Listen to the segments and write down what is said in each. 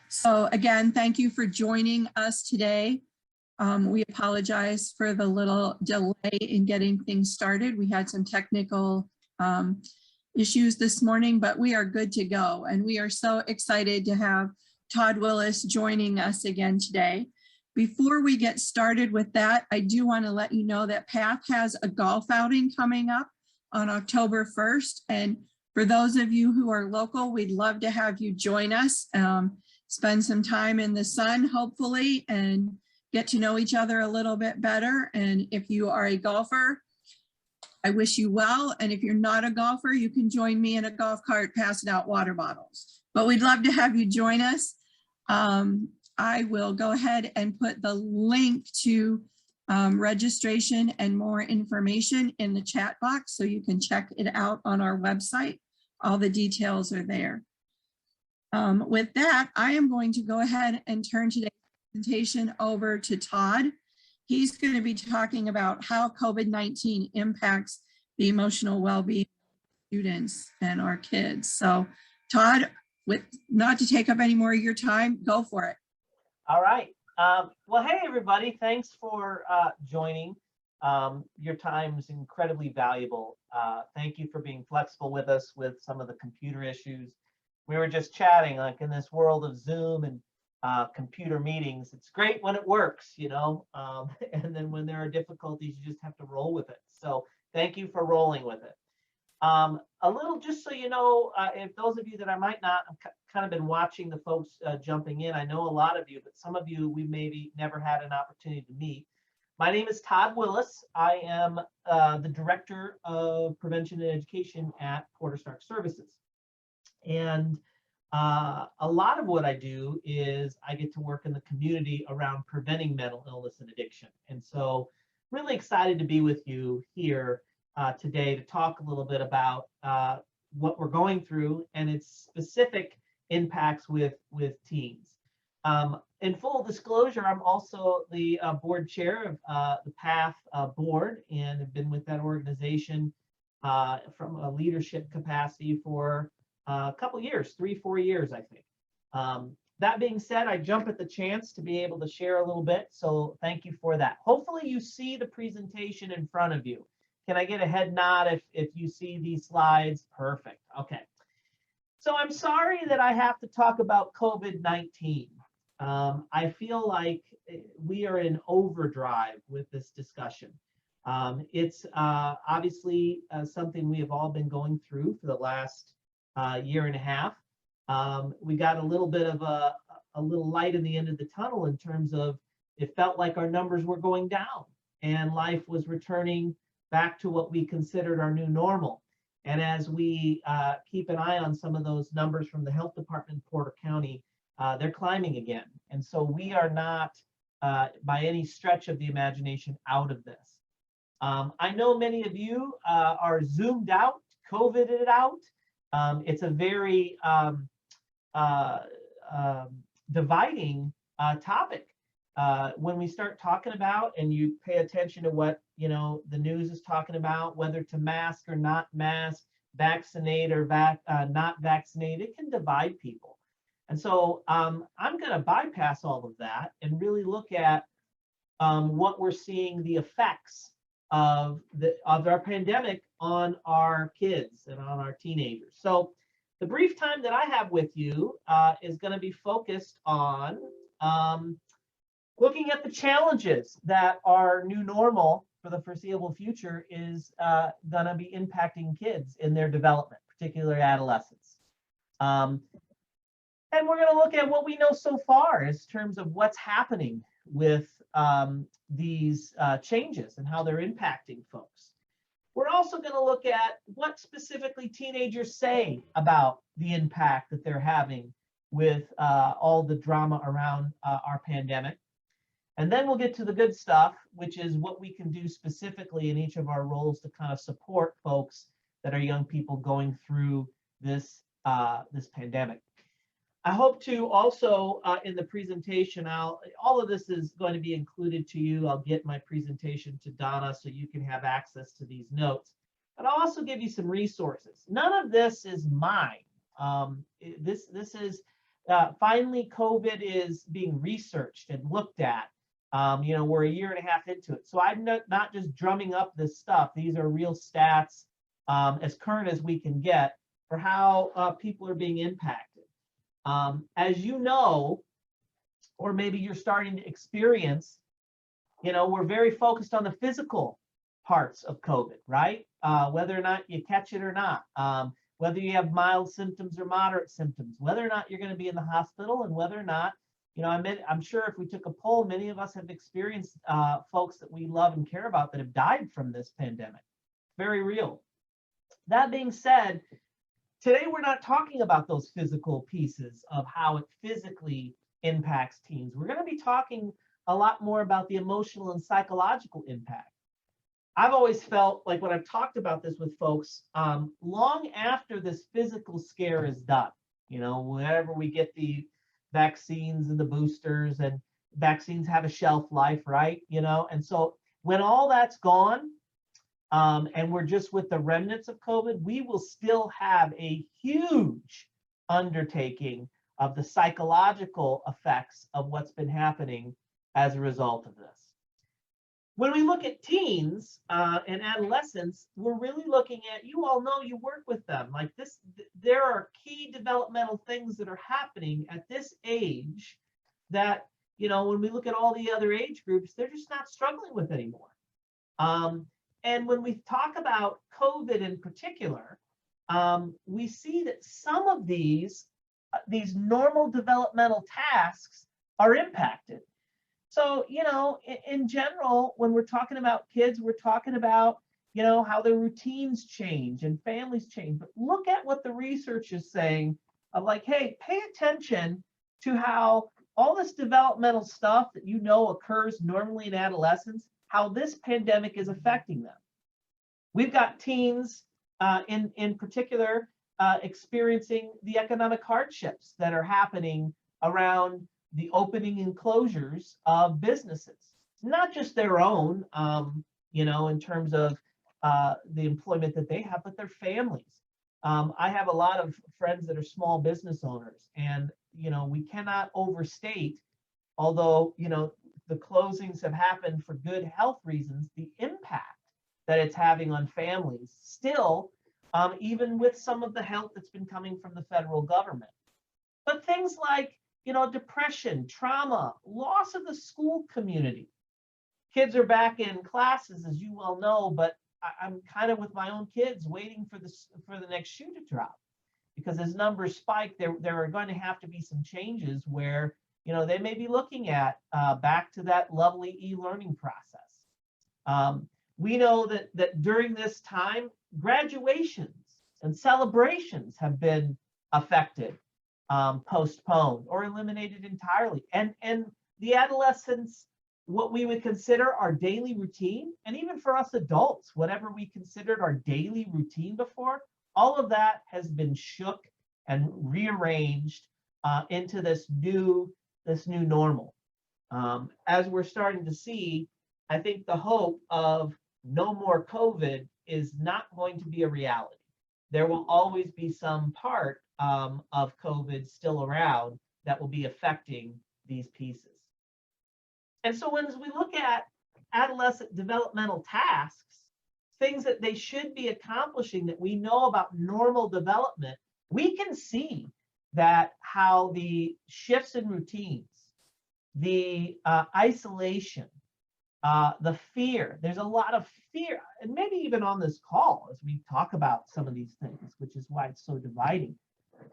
So again, thank you for joining us today. We apologize for the little delay in getting things started. We had some technical issues this morning, but we are good to go. And we are so excited to have Todd Willis joining us again today. Before we get started with that, I do want to let you know that PATH has a golf outing coming up on October 1st. And for those of you who are local, we'd love to have you join us. Spend some time in the sun, hopefully, and get to know each other a little bit better. And if you are a golfer, I wish you well. And if you're not a golfer, you can join me in a golf cart passing out water bottles. But we'd love to have you join us. I will go ahead and put the link to registration and more information in the chat box so you can check it out on our website. All the details are there. With that, I am going to go ahead and turn today's presentation over to Todd. He's going to be talking about how COVID-19 impacts the emotional well-being of students and our kids. So Todd, with not to take up any more of your time, go for it. All right. Well, hey, everybody. Thanks for joining. Your time is incredibly valuable. Thank you for being flexible with us with some of the computer issues. We were just chatting, like in this world of Zoom and computer meetings, it's great when it works, you know, and then when there are difficulties, you just have to roll with it. So thank you for rolling with it. A little, just so you know, if those of you that I might not have kind of been watching the folks jumping in, I know a lot of you, but some of you we maybe never had an opportunity to meet. My name is Todd Willis. I am the Director of Prevention and Education at Porter Stark Services. And a lot of what I do is I get to work in the community around preventing mental illness and addiction. And so really excited to be with you here today to talk a little bit about what we're going through and its specific impacts with teens. In full disclosure, I'm also the board chair of the PATH board and have been with that organization from a leadership capacity for a couple years, 3-4 years, I think. That being said, I jump at the chance to be able to share a little bit, so thank you for that. Hopefully you see the presentation in front of you. Can I get a head nod if you see these slides? Perfect, okay. So I'm sorry that I have to talk about COVID-19. I feel like we are in overdrive with this discussion. It's obviously something we have all been going through for the last year and a half. We got a little bit of a little light in the end of the tunnel in terms of it felt like our numbers were going down and life was returning back to what we considered our new normal. And as we keep an eye on some of those numbers from the health department in Porter County, they're climbing again. And so we are not by any stretch of the imagination out of this. I know many of you are zoomed out, COVIDed out. It's a very dividing topic. When we start talking about and you pay attention to what the news is talking about, whether to mask or not mask, vaccinate or not vaccinate, it can divide people. And so I'm going to bypass all of that and really look at what we're seeing the effects of our pandemic on our kids and on our teenagers. So the brief time that I have with you is going to be focused on looking at the challenges that our new normal for the foreseeable future is going to be impacting kids in their development, particularly adolescents. And we're going to look at what we know so far in terms of what's happening with these changes and how they're impacting folks. We're also going to look at what specifically teenagers say about the impact that they're having with all the drama around our pandemic. And then we'll get to the good stuff, which is what we can do specifically in each of our roles to kind of support folks that are young people going through this pandemic. I hope to also in the presentation, all of this is going to be included to you. I'll get my presentation to Donna so you can have access to these notes. But I'll also give you some resources. None of this is mine. This is finally COVID is being researched and looked at. We're a year and a half into it. So I'm not just drumming up this stuff. These are real stats, as current as we can get, for how people are being impacted. As you know, or maybe you're starting to experience, we're very focused on the physical parts of COVID, right? Whether or not you catch it or not, whether you have mild symptoms or moderate symptoms, whether or not you're going to be in the hospital, and whether or not, I'm sure if we took a poll, many of us have experienced folks that we love and care about that have died from this pandemic. Very real. That being said, today we're not talking about those physical pieces of how it physically impacts teens. We're going to be talking a lot more about the emotional and psychological impact. I've always felt like when I've talked about this with folks, long after this physical scare is done, whenever we get the vaccines and the boosters, and vaccines have a shelf life, right? And so when all that's gone, and we're just with the remnants of COVID, we will still have a huge undertaking of the psychological effects of what's been happening as a result of this. When we look at teens and adolescents, we're really looking at, you all know, you work with them like this. There are key developmental things that are happening at this age that, when we look at all the other age groups, they're just not struggling with anymore. And when we talk about COVID in particular, we see that some of these normal developmental tasks are impacted. So, in general, when we're talking about kids, we're talking about, how their routines change and families change. But look at what the research is saying of like, hey, pay attention to how all this developmental stuff that occurs normally in adolescence, how this pandemic is affecting them. We've got teens in particular experiencing the economic hardships that are happening around the opening and closures of businesses, not just their own, in terms of the employment that they have, but their families. I have a lot of friends that are small business owners, and we cannot overstate, although the closings have happened for good health reasons, the impact that it's having on families still, even with some of the help that's been coming from the federal government. But things like depression, trauma, loss of the school community. Kids are back in classes, as you well know, but I'm kind of with my own kids waiting for the next shoe to drop, because as numbers spike, there are going to have to be some changes where they may be looking at back to that lovely e-learning process. We know that during this time, graduations and celebrations have been affected, postponed, or eliminated entirely. And the adolescents, what we would consider our daily routine, and even for us adults, whatever we considered our daily routine before, all of that has been shook and rearranged into this new normal. As we're starting to see, I think the hope of no more COVID is not going to be a reality. There will always be some part of COVID still around that will be affecting these pieces. And so as we look at adolescent developmental tasks, things that they should be accomplishing that we know about normal development, we can see that how the shifts in routines, the isolation, the fear, there's a lot of fear, and maybe even on this call as we talk about some of these things, which is why it's so dividing,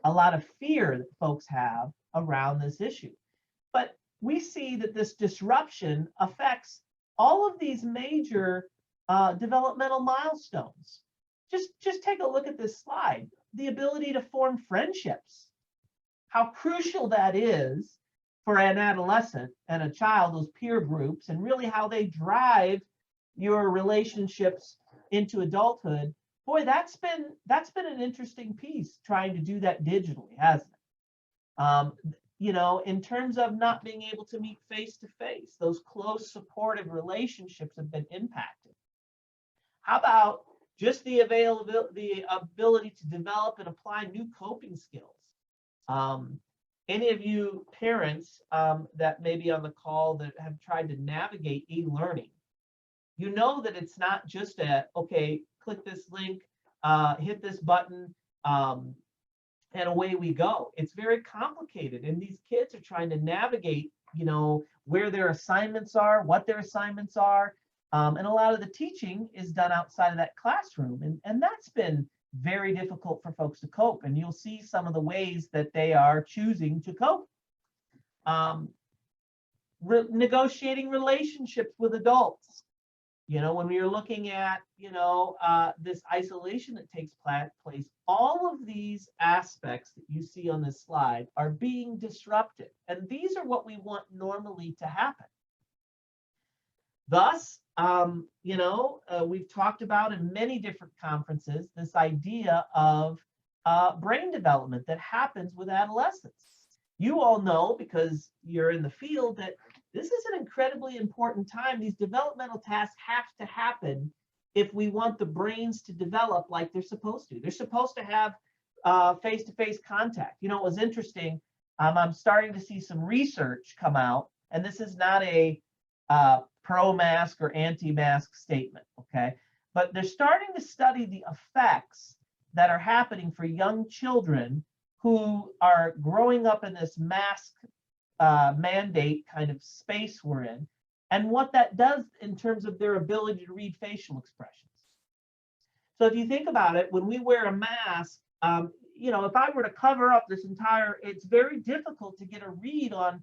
a lot of fear that folks have around this issue. But we see that this disruption affects all of these major developmental milestones. Just take a look at this slide. The ability to form friendships, how crucial that is for an adolescent and a child, those peer groups, and really how they drive your relationships into adulthood. Boy, that's been an interesting piece, trying to do that digitally, hasn't it? In terms of not being able to meet face to face, those close supportive relationships have been impacted. How about just the ability to develop and apply new coping skills? any of you parents that may be on the call that have tried to navigate e-learning, you know that it's not just okay, click this link, hit this button, and away we go. It's very complicated, and these kids are trying to navigate, where their assignments are, what their assignments are, and a lot of the teaching is done outside of that classroom, and that's been very difficult for folks to cope. And you'll see some of the ways that they are choosing to cope. Negotiating relationships with adults. When we are looking at, this isolation that takes place, all of these aspects that you see on this slide are being disrupted. And these are what we want normally to happen. Thus, we've talked about in many different conferences, this idea of brain development that happens with adolescence. You all know, because you're in the field, that this is an incredibly important time. These developmental tasks have to happen if we want the brains to develop like they're supposed to. They're supposed to have face-to-face contact. It was interesting. I'm starting to see some research come out, and this is not a pro-mask or anti-mask statement, okay? But they're starting to study the effects that are happening for young children who are growing up in this mask mandate kind of space we're in, and what that does in terms of their ability to read facial expressions. So if you think about it, when we wear a mask, if I were to cover up this entire, it's very difficult to get a read on,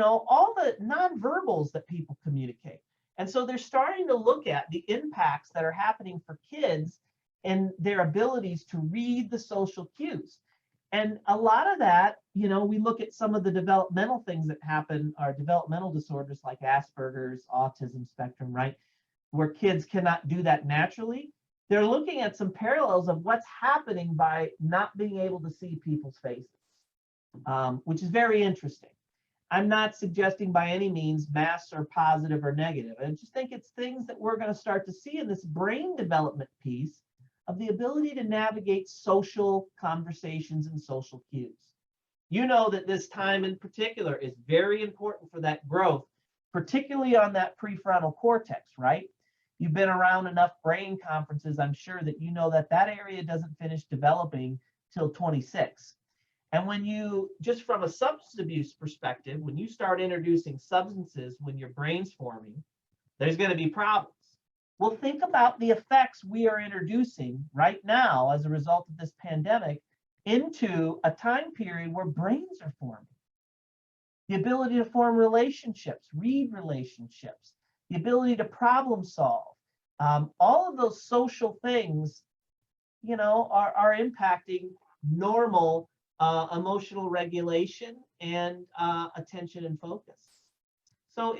all the nonverbals that people communicate. And so they're starting to look at the impacts that are happening for kids and their abilities to read the social cues. And a lot of that, we look at some of the developmental things that happen, are developmental disorders like Asperger's, autism spectrum, right? Where kids cannot do that naturally. They're looking at some parallels of what's happening by not being able to see people's faces, which is very interesting. I'm not suggesting by any means masks are positive or negative. I just think it's things that we're going to start to see in this brain development piece of the ability to navigate social conversations and social cues. You know that this time in particular is very important for that growth, particularly on that prefrontal cortex, right? You've been around enough brain conferences, I'm sure that you know that that area doesn't finish developing till 26. And when you, just from a substance abuse perspective, when you start introducing substances when your brain's forming, there's going to be problems. Well, think about the effects we are introducing right now as a result of this pandemic into a time period where brains are forming. The ability to form relationships, read relationships, the ability to problem solve, all of those social things, are impacting normal emotional regulation and attention and focus. So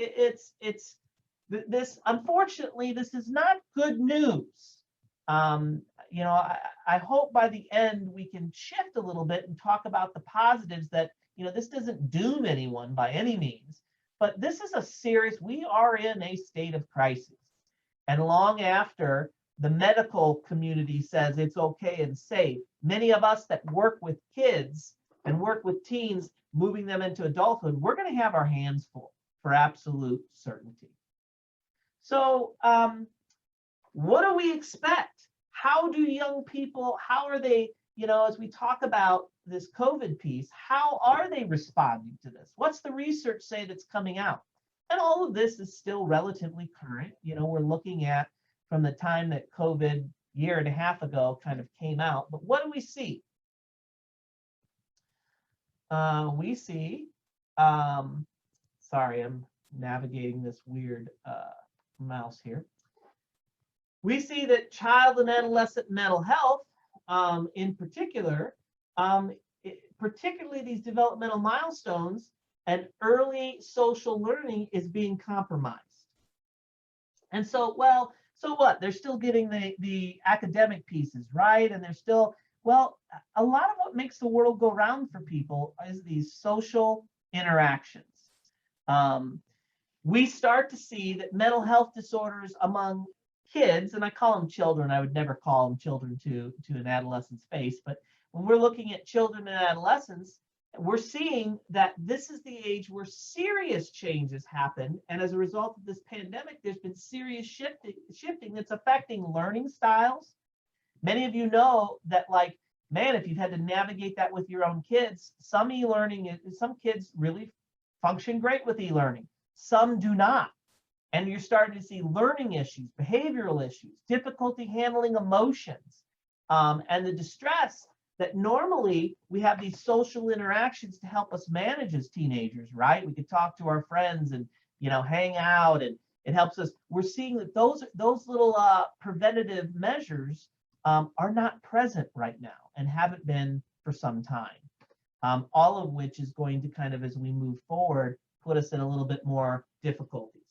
unfortunately, this is not good news. I hope by the end we can shift a little bit and talk about the positives that, this doesn't doom anyone by any means, but this is a serious, we are in a state of crisis. And long after the medical community says it's okay and safe, many of us that work with kids and work with teens, moving them into adulthood, we're going to have our hands full for absolute certainty. So what do we expect? How do young people, how are they, as we talk about this COVID piece, how are they responding to this? What's the research say that's coming out? And all of this is still relatively current. We're looking at from the time that COVID year and a half ago kind of came out. But what do we see? We see, sorry, I'm navigating this weird mouse here. We see that child and adolescent mental health, in particular, particularly these developmental milestones and early social learning is being compromised. And so, well, so what? They're still getting the academic pieces, right? And they're still, well, a lot of what makes the world go round for people is these social interactions. We start to see that mental health disorders among kids, and I call them children, I would never call them children to an adolescent's face, but when we're looking at children and adolescents, we're seeing that this is the age where serious changes happen. And as a result of this pandemic, there's been serious shifting that's affecting learning styles. Many of you know that, like, man, if you've had to navigate that with your own kids, some e-learning, some kids really function great with e-learning, some do not. And you're starting to see learning issues, behavioral issues, difficulty handling emotions, and the distress that normally we have these social interactions to help us manage as teenagers, right? We could talk to our friends and, you know, hang out, and it helps us. We're seeing that those little preventative measures are not present right now and haven't been for some time. All of which is going to kind of, as we move forward, put us in a little bit more difficulties.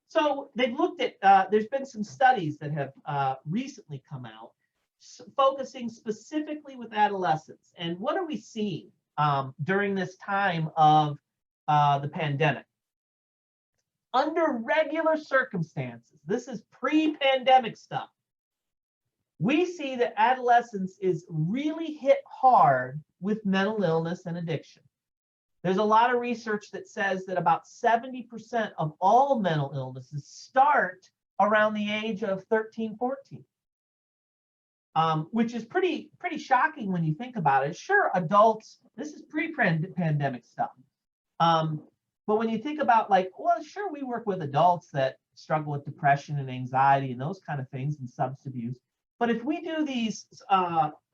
So they've looked at, there's been some studies that have recently come out focusing specifically with adolescents. And what are we seeing during this time of the pandemic? Under regular circumstances, this is pre-pandemic stuff, we see that adolescence is really hit hard with mental illness and addiction. There's a lot of research that says that about 70% of all mental illnesses start around the age of 13, 14. Which is pretty shocking when you think about it. Sure, adults, this is pre-pandemic stuff. But when you think about, like, well, sure, we work with adults that struggle with depression and anxiety and those kind of things and substance abuse. But if we do these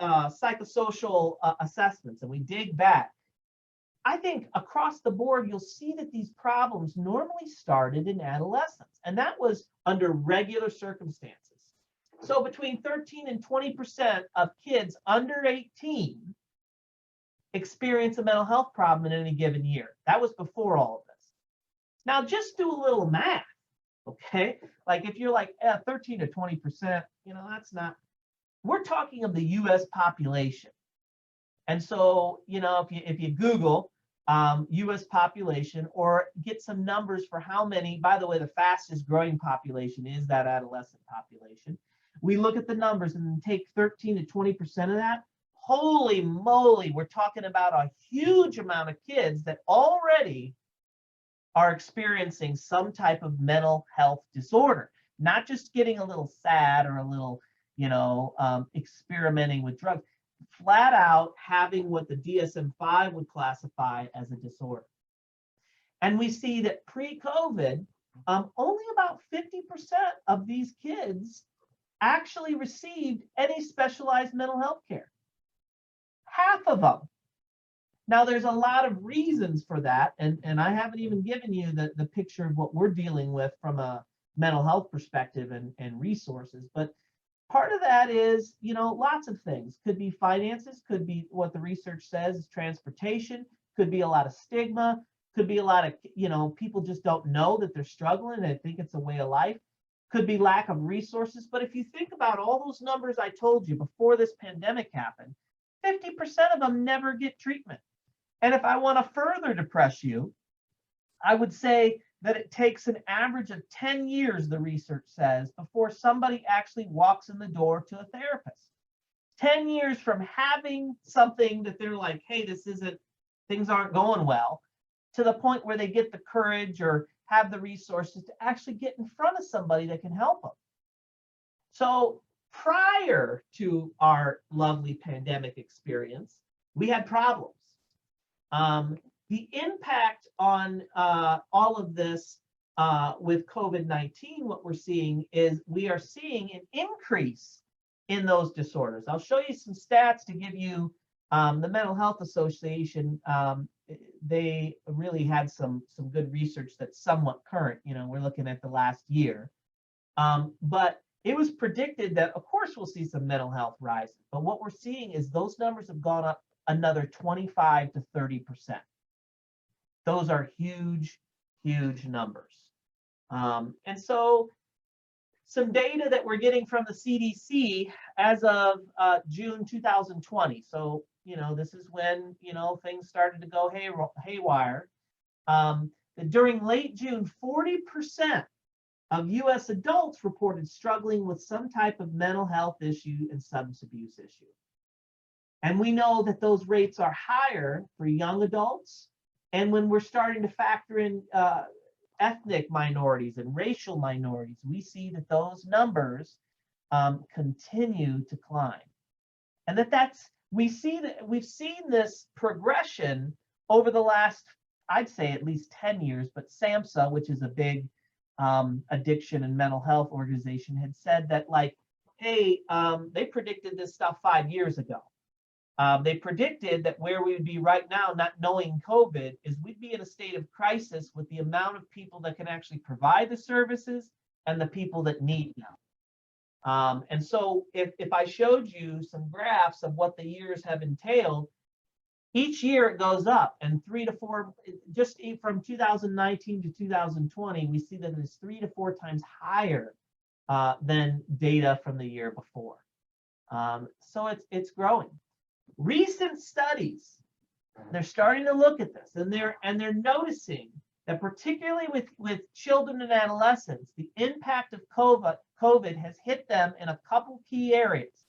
psychosocial assessments and we dig back, I think across the board, you'll see that these problems normally started in adolescence, and that was under regular circumstances. So between 13 and 20% of kids under 18 experience a mental health problem in any given year. That was before all of this. Now just do a little math, okay? Like if you're like 13 to 20%, you know, that's not, we're talking of the US population. And so, you know, if you Google US population or get some numbers for how many, by the way, the fastest growing population is that adolescent population. We look at the numbers and take 13 to 20% of that. Holy moly, we're talking about a huge amount of kids that already are experiencing some type of mental health disorder, not just getting a little sad or a little, you know, experimenting with drugs, flat out having what the DSM-5 would classify as a disorder. And we see that pre-COVID, only about 50% of these kids actually received any specialized mental health care. Half of them. Now, there's a lot of reasons for that, and I haven't even given you the picture of what we're dealing with from a mental health perspective and resources, but part of that is, you know, lots of things. Could be finances, could be what the research says is transportation, could be a lot of stigma, could be a lot of, you know, people just don't know that they're struggling, they think it's a way of life. Could be lack of resources. But if you think about all those numbers I told you before this pandemic happened, 50% of them never get treatment. And if I want to further depress you, I would say that it takes an average of 10 years, the research says, before somebody actually walks in the door to a therapist. 10 years from having something that they're like, hey, this isn't, things aren't going well, to the point where they get the courage or have the resources to actually get in front of somebody that can help them. So prior to our lovely pandemic experience, we had problems. The impact on all of this with COVID-19, what we're seeing is we are seeing an increase in those disorders. I'll show you some stats to give you the Mental Health Association. They really had some good research that's somewhat current. You know, we're looking at the last year. But it was predicted that, of course, we'll see some mental health rising. But what we're seeing is those numbers have gone up another 25 to 30%. Those are huge, huge numbers. And so some data that we're getting from the CDC as of June 2020. So, you know, this is when, you know, things started to go haywire. That during late June, 40% of US adults reported struggling with some type of mental health issue and substance abuse issue. And we know that those rates are higher for young adults. And when we're starting to factor in ethnic minorities and racial minorities, we see that those numbers continue to climb. And we've seen this progression over the last, I'd say at least 10 years, but SAMHSA, which is a big addiction and mental health organization, had said that, like, hey, they predicted this stuff 5 years ago. They predicted that where we would be right now, not knowing COVID, is we'd be in a state of crisis with the amount of people that can actually provide the services and the people that need them. And so if I showed you some graphs of what the years have entailed, each year it goes up, and 3 to 4, just from 2019 to 2020, we see that it's 3 to 4 times higher than data from the year before. So it's growing. Recent studies, they're starting to look at this, and they're noticing that particularly with children and adolescents, the impact of COVID has hit them in a couple key areas.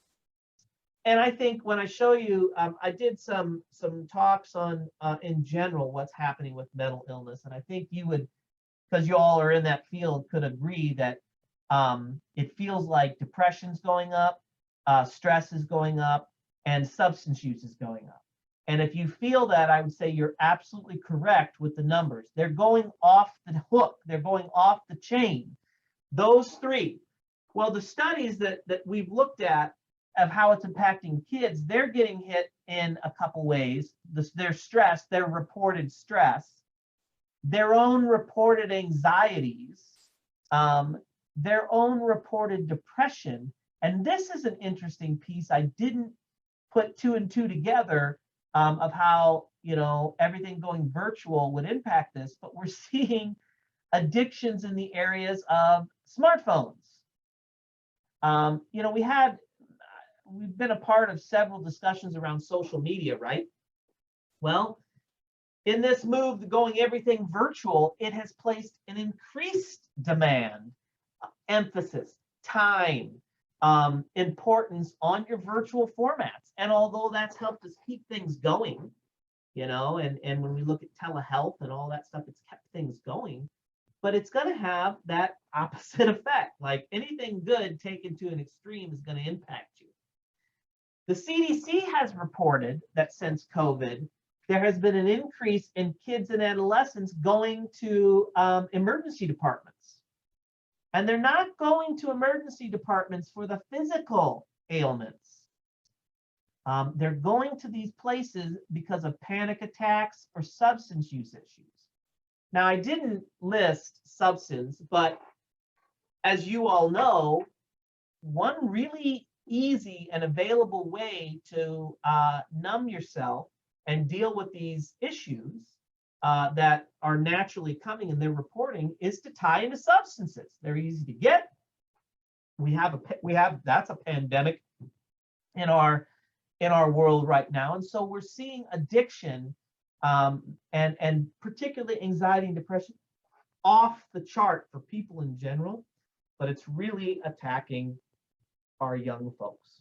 And I think when I show you, I did some talks on in general what's happening with mental illness, and I think you would, because you all are in that field, could agree that it feels like depression's going up, stress is going up, and substance use is going up. And if you feel that, I would say you're absolutely correct with the numbers. They're going off the hook. They're going off the chain. Those three. Well, the studies that we've looked at of how it's impacting kids, they're getting hit in a couple ways. Their stress, their reported stress, their own reported anxieties, their own reported depression. And this is an interesting piece. I didn't put 2 and 2 together of how, everything going virtual would impact this, but we're seeing addictions in the areas of smartphones. We've been a part of several discussions around social media, right? Well, in this move going everything virtual, it has placed an increased demand, emphasis, time, importance on your virtual formats. And although that's helped us keep things going, and when we look at telehealth and all that stuff, it's kept things going, but it's going to have that opposite effect. Like anything good taken to an extreme is going to impact you. The CDC has reported that since COVID, there has been an increase in kids and adolescents going to emergency departments. And they're not going to emergency departments for the physical ailments. They're going to these places because of panic attacks or substance use issues. Now, I didn't list substance, but as you all know, one really easy and available way to numb yourself and deal with these issues that are naturally coming and they're reporting is to tie into substances. They're easy to get. That's a pandemic in our world right now, and so we're seeing addiction and particularly anxiety and depression off the chart for people in general, but it's really attacking our young folks.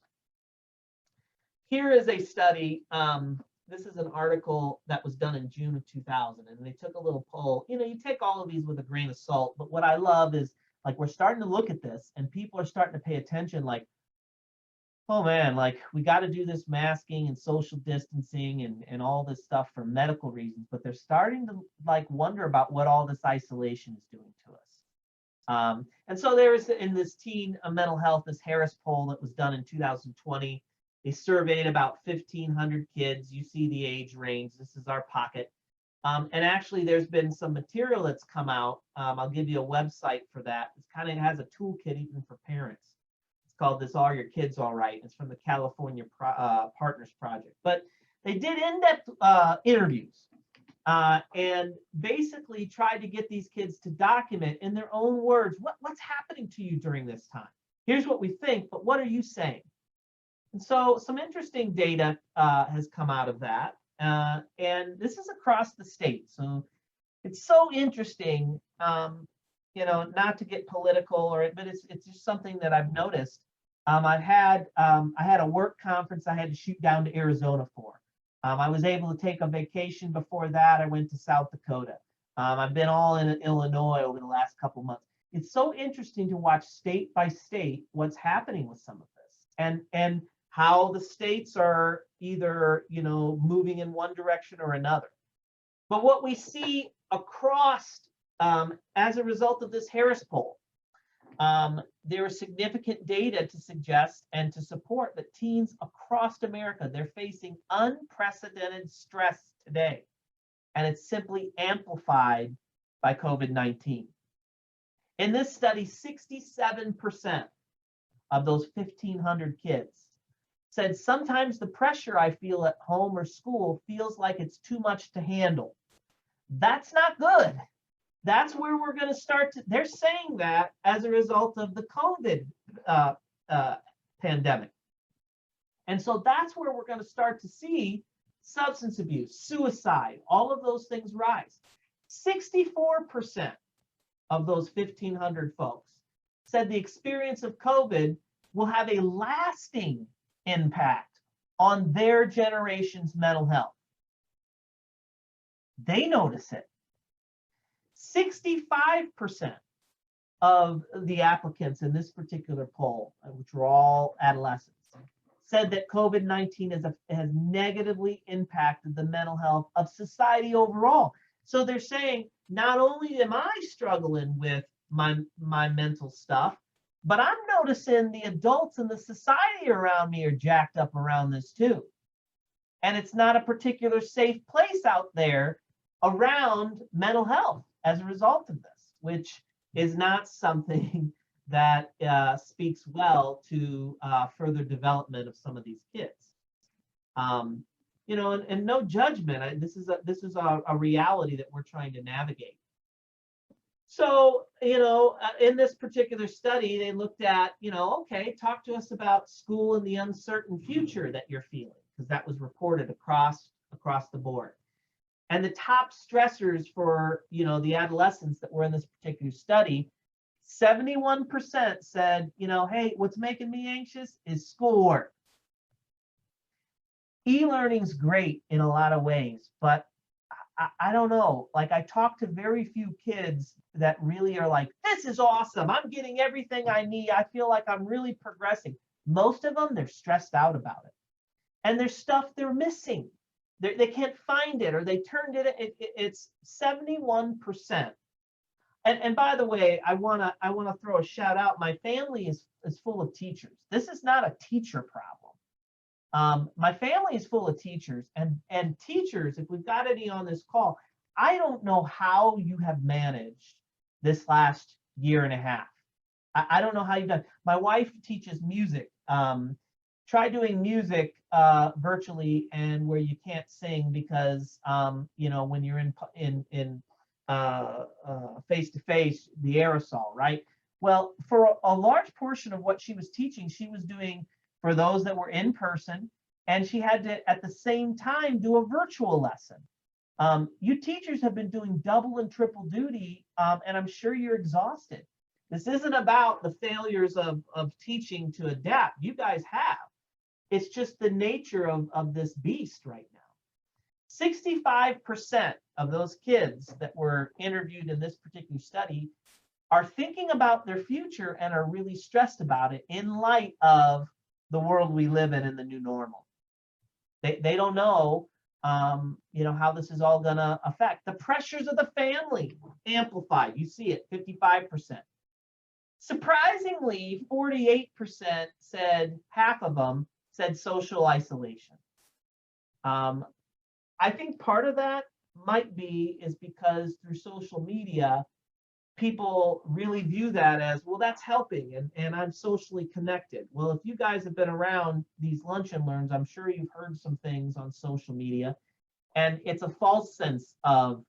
Here is a study. This is an article that was done in June of 2000, and they took a little poll. You take all of these with a grain of salt, but what I love is, like, we're starting to look at this and people are starting to pay attention, like, oh man, like, we got to do this masking and social distancing and all this stuff for medical reasons, but they're starting to, like, wonder about what all this isolation is doing to us. And so there is, in this teen mental health, this Harris poll that was done in 2020. They surveyed about 1,500 kids. You see the age range. This is our pocket. And actually, there's been some material that's come out. I'll give you a website for that. It kind of has a toolkit even for parents. It's called This Are Your Kids All Right? It's from the California Partners Project. But they did in-depth interviews and basically tried to get these kids to document in their own words, what's happening to you during this time? Here's what we think, but what are you saying? And so some interesting data has come out of that. And this is across the state. So it's so interesting, not to get political, but it's just something that I've noticed. I had a work conference I had to shoot down to Arizona for. I was able to take a vacation before that. I went to South Dakota. I've been all in Illinois over the last couple months. It's so interesting to watch state by state what's happening with some of this, and how the states are either, you know, moving in one direction or another. But what we see across, as a result of this Harris poll, there is significant data to suggest and to support that teens across America, they're facing unprecedented stress today. And it's simply amplified by COVID-19. In this study, 67% of those 1,500 kids said sometimes the pressure I feel at home or school feels like it's too much to handle. That's not good. That's where we're going to start to, they're saying that as a result of the COVID pandemic. And so that's where we're going to start to see substance abuse, suicide, all of those things rise. 64% of those 1,500 folks said the experience of COVID will have a lasting impact on their generation's mental health. They notice it. 65% of the applicants in this particular poll, which were all adolescents, said that COVID-19 has negatively impacted the mental health of society overall. So they're saying, not only am I struggling with my mental stuff, but I'm noticing the adults in the society around me are jacked up around this too. And it's not a particular safe place out there around mental health as a result of this, which is not something that speaks well to further development of some of these kids. You know, and no judgment. This is a reality that we're trying to navigate. So, you know, in this particular study, they looked at, you know, okay, talk to us about school and the uncertain future that you're feeling, because that was reported across the board. And the top stressors for, you know, the adolescents that were in this particular study, 71% said, you know, hey, what's making me anxious is schoolwork. E-learning's great in a lot of ways, but I don't know. Like, I talk to very few kids that really are like, this is awesome. I'm getting everything I need. I feel like I'm really progressing. Most of them, they're stressed out about it. And there's stuff they're missing. They can't find it, or they turned it. It's 71%. And by the way, I wanna throw a shout out. My family is full of teachers. This is not a teacher problem. My family is full of teachers, and teachers, if we've got any on this call, I don't know how you have managed this last year and a half. I don't know how you've done. My wife teaches music. Try doing music virtually and where you can't sing because you know, when you're in face-to-face, the aerosol, right? Well, for a large portion of what she was teaching, she was doing for those that were in person, and she had to, at the same time, do a virtual lesson. You teachers have been doing double and triple duty, and I'm sure you're exhausted. This isn't about the failures of teaching to adapt. You guys have. It's just the nature of this beast right now. 65% of those kids that were interviewed in this particular study are thinking about their future and are really stressed about it in light of the world we live in the new normal. They don't know, you know, how this is all gonna affect. The pressures of the family amplified. You see it, 55%. Surprisingly, 48% said, half of them said social isolation. I think part of that might be is because through social media, people really view that as, well, that's helping and I'm socially connected. Well, if you guys have been around these lunch and learns, I'm sure you've heard some things on social media, and it's a false sense of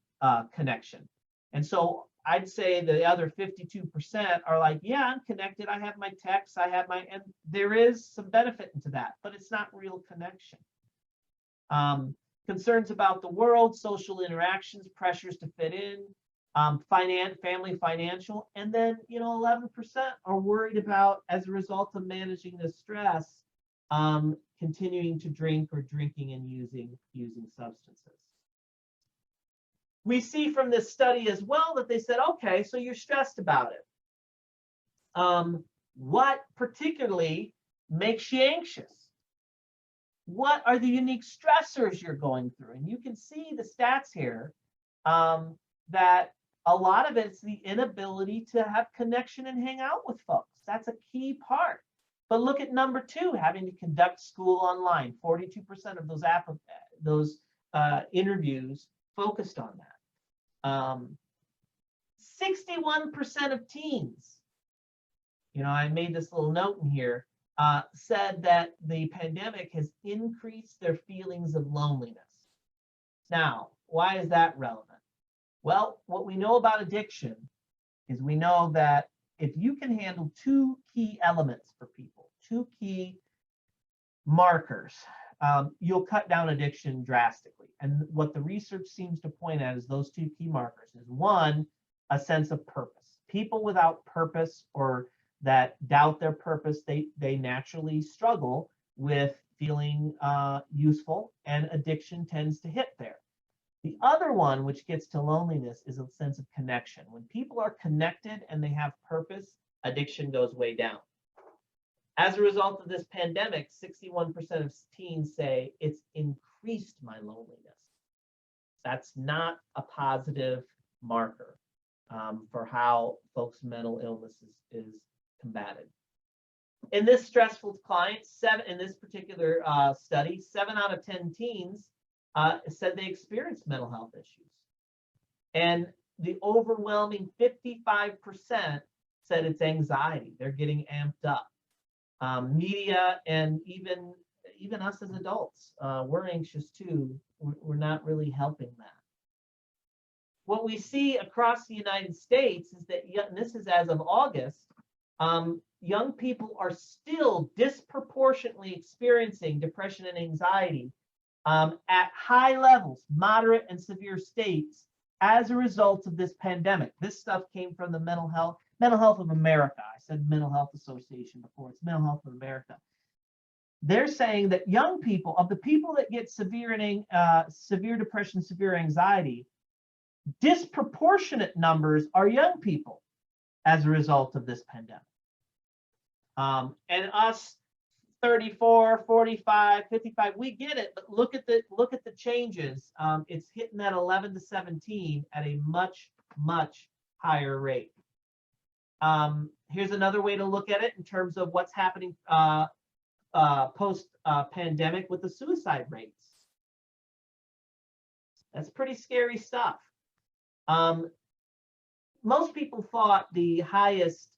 connection. And so I'd say the other 52% are like, yeah, I'm connected. I have my texts, I have my, and there is some benefit into that, but it's not real connection. Concerns about the world, social interactions, pressures to fit in, family financial, and then 11% are worried about, as a result of managing the stress, continuing to drink or drinking and using substances. We see from this study as well that they said, okay, so you're stressed about it. What particularly makes you anxious? What are the unique stressors you're going through? And you can see the stats here, that a lot of it's the inability to have connection and hang out with folks. That's a key part. But look at number 2, having to conduct school online. 42% of those interviews focused on that. 61% of teens, I made this little note in here, said that the pandemic has increased their feelings of loneliness. Now, why is that relevant? Well, what we know about addiction is we know that if you can handle 2 key elements for people, 2 key markers, you'll cut down addiction drastically. And what the research seems to point at is those 2 key markers is, 1, a sense of purpose. People without purpose or that doubt their purpose, they naturally struggle with feeling useful, and addiction tends to hit there. The other one, which gets to loneliness, is a sense of connection. When people are connected and they have purpose, addiction goes way down. As a result of this pandemic, 61% of teens say it's increased my loneliness. That's not a positive marker for how folks' mental illness is combated. In this stressful client, in this particular study, 7 out of 10 teens said they experienced mental health issues. And the overwhelming 55% said it's anxiety. They're getting amped up. Media and even us as adults, we're anxious too. We're not really helping that. What we see across the United States is that, and this is as of August, young people are still disproportionately experiencing depression and anxiety at high levels, moderate and severe states, as a result of this pandemic. This stuff came from the Mental Health of America. I said Mental Health Association before. It's Mental Health of America. They're saying that young people, of the people that get severe depression, severe anxiety, disproportionate numbers are young people as a result of this pandemic. And us 34, 45, 55, we get it, but look at the changes. It's hitting that 11 to 17 at a much, much higher rate. Here's another way to look at it in terms of what's happening post-pandemic with the suicide rates. That's pretty scary stuff. Most people thought the highest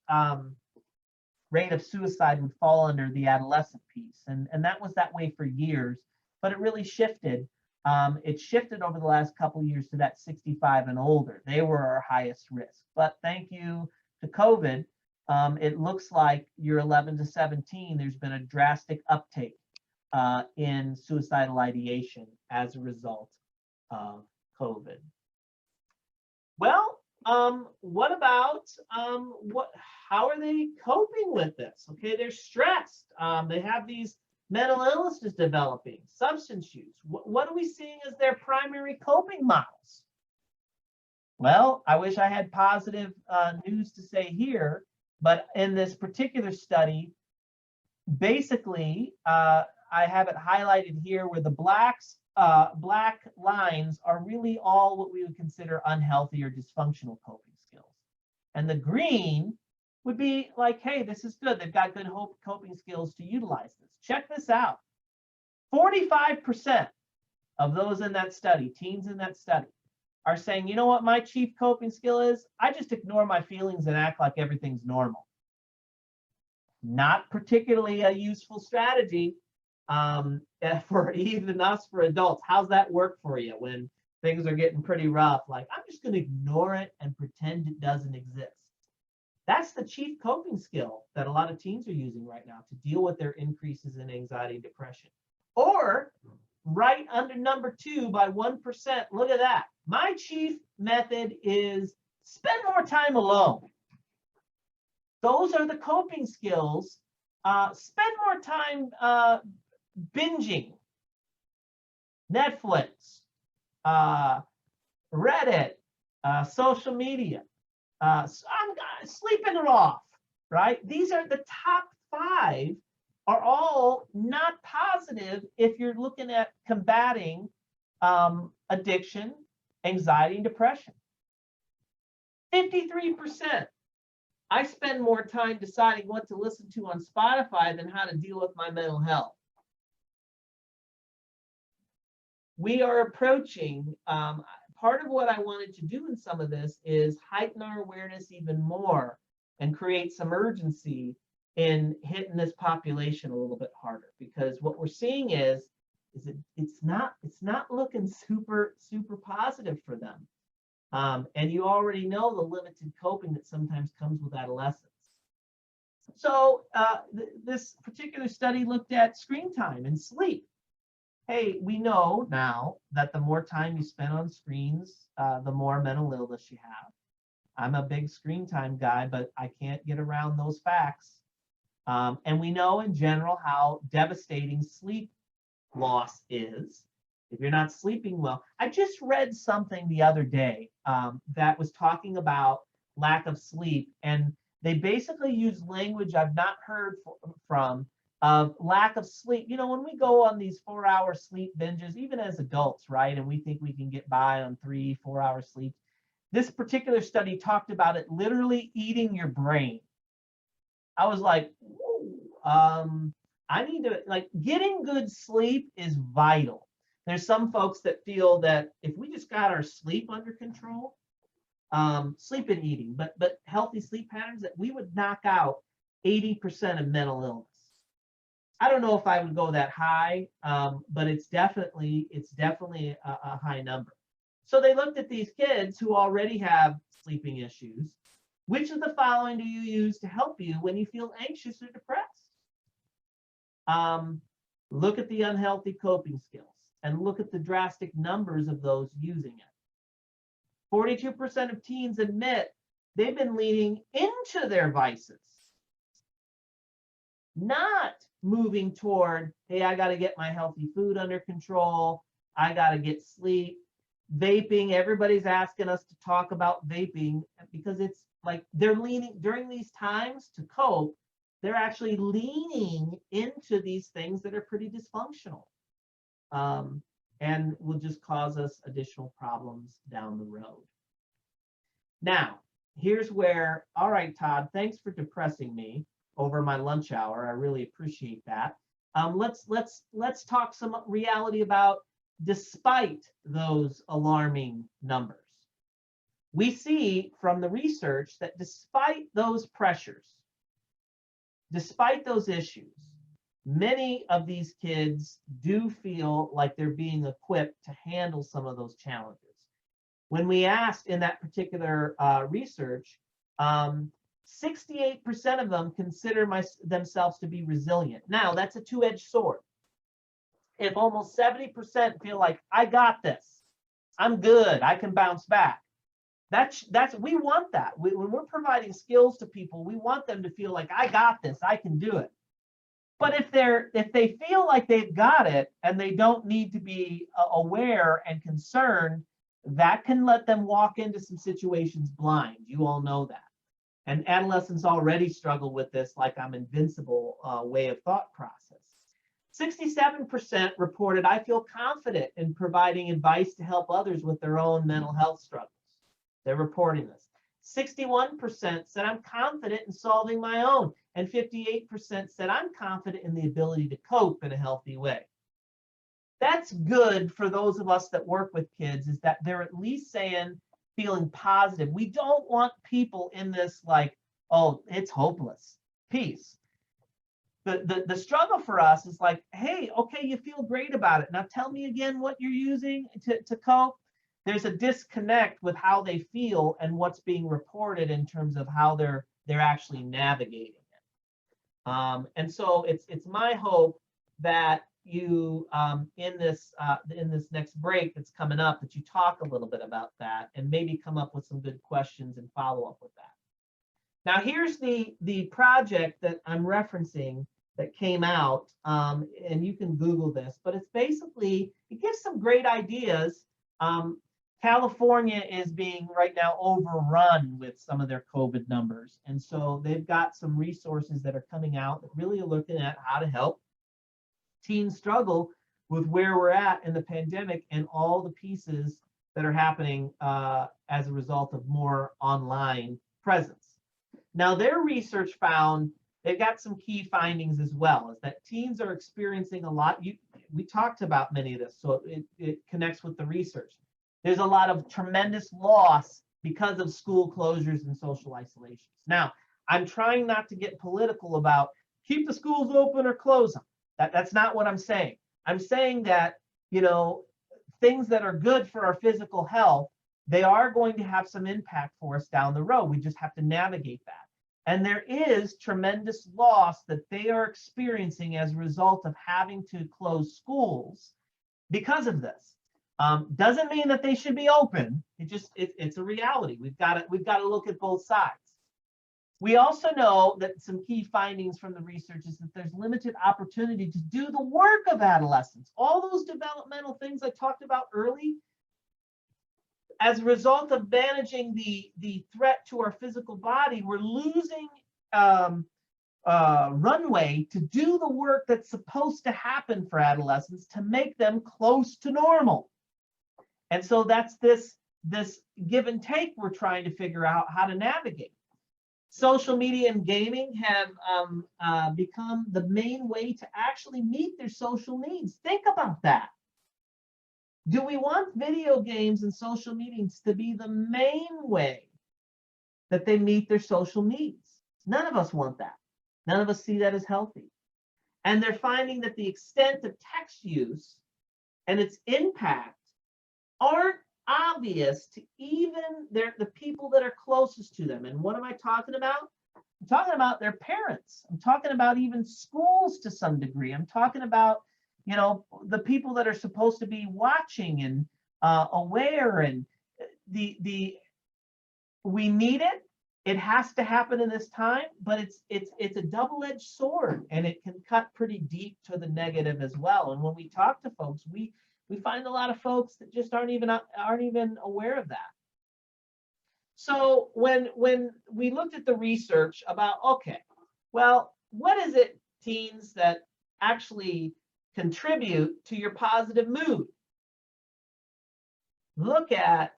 rate of suicide would fall under the adolescent piece, and that was that way for years, but it really shifted. It shifted over the last couple of years to that 65 and older. They were our highest risk, but thank you to COVID, it looks like your 11 to 17, there's been a drastic uptake in suicidal ideation as a result of COVID. Well, what about how are they coping with this? Okay, they're stressed. They have these mental illnesses developing, substance use. What are we seeing as their primary coping models? Well, I wish I had positive news to say here, but in this particular study, basically, I have it highlighted here where the black lines are really all what we would consider unhealthy or dysfunctional coping skills. And the green would be like, hey, this is good. They've got good coping skills to utilize this. Check this out. 45% of those in that study, teens in that study, are saying, you know what my chief coping skill is? I just ignore my feelings and act like everything's normal. Not particularly a useful strategy for even us, for adults. How's that work for you when things are getting pretty rough? Like, I'm just going to ignore it and pretend it doesn't exist. That's the chief coping skill that a lot of teens are using right now to deal with their increases in anxiety and depression. Or right under number 2 by 1%. Look at that. My chief method is spend more time alone. Those are the coping skills. Spend more time binging, Netflix, Reddit, social media. I'm sleeping it off, right? These are the top 5 are all not positive if you're looking at combating addiction, anxiety, and depression. 53%. I spend more time deciding what to listen to on Spotify than how to deal with my mental health. We are approaching, part of what I wanted to do in some of this is heighten our awareness even more and create some urgency in hitting this population a little bit harder, because what we're seeing is it's not looking super positive for them. And you already know the limited coping that sometimes comes with adolescence. So this particular study looked at screen time and sleep. Hey, we know now that the more time you spend on screens, the more mental illness you have. I'm a big screen time guy, but I can't get around those facts. And we know in general how devastating sleep loss is. If you're not sleeping well. I just read something the other day that was talking about lack of sleep, and they basically use language I've not heard from of lack of sleep. You know, when we go on these 4-hour sleep binges, even as adults, right, and we think we can get by on 3-4 hour sleep, this particular study talked about it literally eating your brain. I was like, I need to, like, getting good sleep is vital. There's some folks that feel that if we just got our sleep under control, sleep and eating, but healthy sleep patterns, that we would knock out 80% of mental illness. I don't know if I would go that high, but it's definitely a high number. So they looked at these kids who already have sleeping issues. Which of the following do you use to help you when you feel anxious or depressed? Look at the unhealthy coping skills and look at the drastic numbers of those using it. 42% of teens admit they've been leaning into their vices, not moving toward, hey, I got to get my healthy food under control. I got to get sleep. Vaping, everybody's asking us to talk about vaping because it's like they're leaning during these times to cope. They're actually leaning into these things that are pretty dysfunctional and will just cause us additional problems down the road. Now, here's where, all right, Todd, thanks for depressing me over my lunch hour. I really appreciate that. Let's talk some reality about despite those alarming numbers. We see from the research that despite those pressures, despite those issues, many of these kids do feel like they're being equipped to handle some of those challenges. When we asked in that particular research, 68% of them consider themselves to be resilient. Now, that's a two-edged sword. If almost 70% feel like, I got this, I'm good, I can bounce back. We want that. When we're providing skills to people, we want them to feel like, I got this, I can do it. But if they feel like they've got it and they don't need to be aware and concerned, that can let them walk into some situations blind. You all know that. And adolescents already struggle with this like I'm invincible way of thought process. 67% reported, I feel confident in providing advice to help others with their own mental health struggles. They're reporting this. 61% said, I'm confident in solving my own. And 58% said, I'm confident in the ability to cope in a healthy way. That's good for those of us that work with kids, is that they're at least saying, feeling positive. We don't want people in this like, oh, it's hopeless. Peace. The struggle for us is like, hey, okay, you feel great about it. Now tell me again what you're using to cope. There's a disconnect with how they feel and what's being reported in terms of how they're actually navigating it. And so it's my hope that you in this next break that's coming up that you talk a little bit about that and maybe come up with some good questions and follow up with that. Now here's the project that I'm referencing that came out, and you can Google this, but it's basically, it gives some great ideas. California is being right now overrun with some of their COVID numbers. And so they've got some resources that are coming out that really are looking at how to help teens struggle with where we're at in the pandemic and all the pieces that are happening as a result of more online presence. Now, their research found, they've got some key findings as well, is that teens are experiencing a lot. We talked about many of this, so it connects with the research. There's a lot of tremendous loss because of school closures and social isolations. Now, I'm trying not to get political about keep the schools open or close them. That's not what I'm saying. I'm saying that, you know, things that are good for our physical health, they are going to have some impact for us down the road. We just have to navigate that. And there is tremendous loss that they are experiencing as a result of having to close schools because of this. Doesn't mean that they should be open. It's a reality. We've got to look at both sides. We also know that some key findings from the research is that there's limited opportunity to do the work of adolescence. All those developmental things I talked about early, as a result of managing the threat to our physical body, we're losing runway to do the work that's supposed to happen for adolescents to make them close to normal. And so that's this give and take we're trying to figure out how to navigate. Social media and gaming have become the main way to actually meet their social needs. Think about that. Do we want video games and social meetings to be the main way that they meet their social needs? None of us want that. None of us see that as healthy. And they're finding that the extent of text use and its impact aren't obvious to even the people that are closest to them. And what am I talking about? I'm talking about their parents. I'm talking about even schools to some degree. I'm talking about, you know, the people that are supposed to be watching and aware, and we need it. It has to happen in this time, but it's a double-edged sword, and it can cut pretty deep to the negative as well. And when we talk to folks, we find a lot of folks that just aren't even aware of that. So when we looked at the research about, okay, well, what is it, teens, that actually contribute to your positive mood? Look at,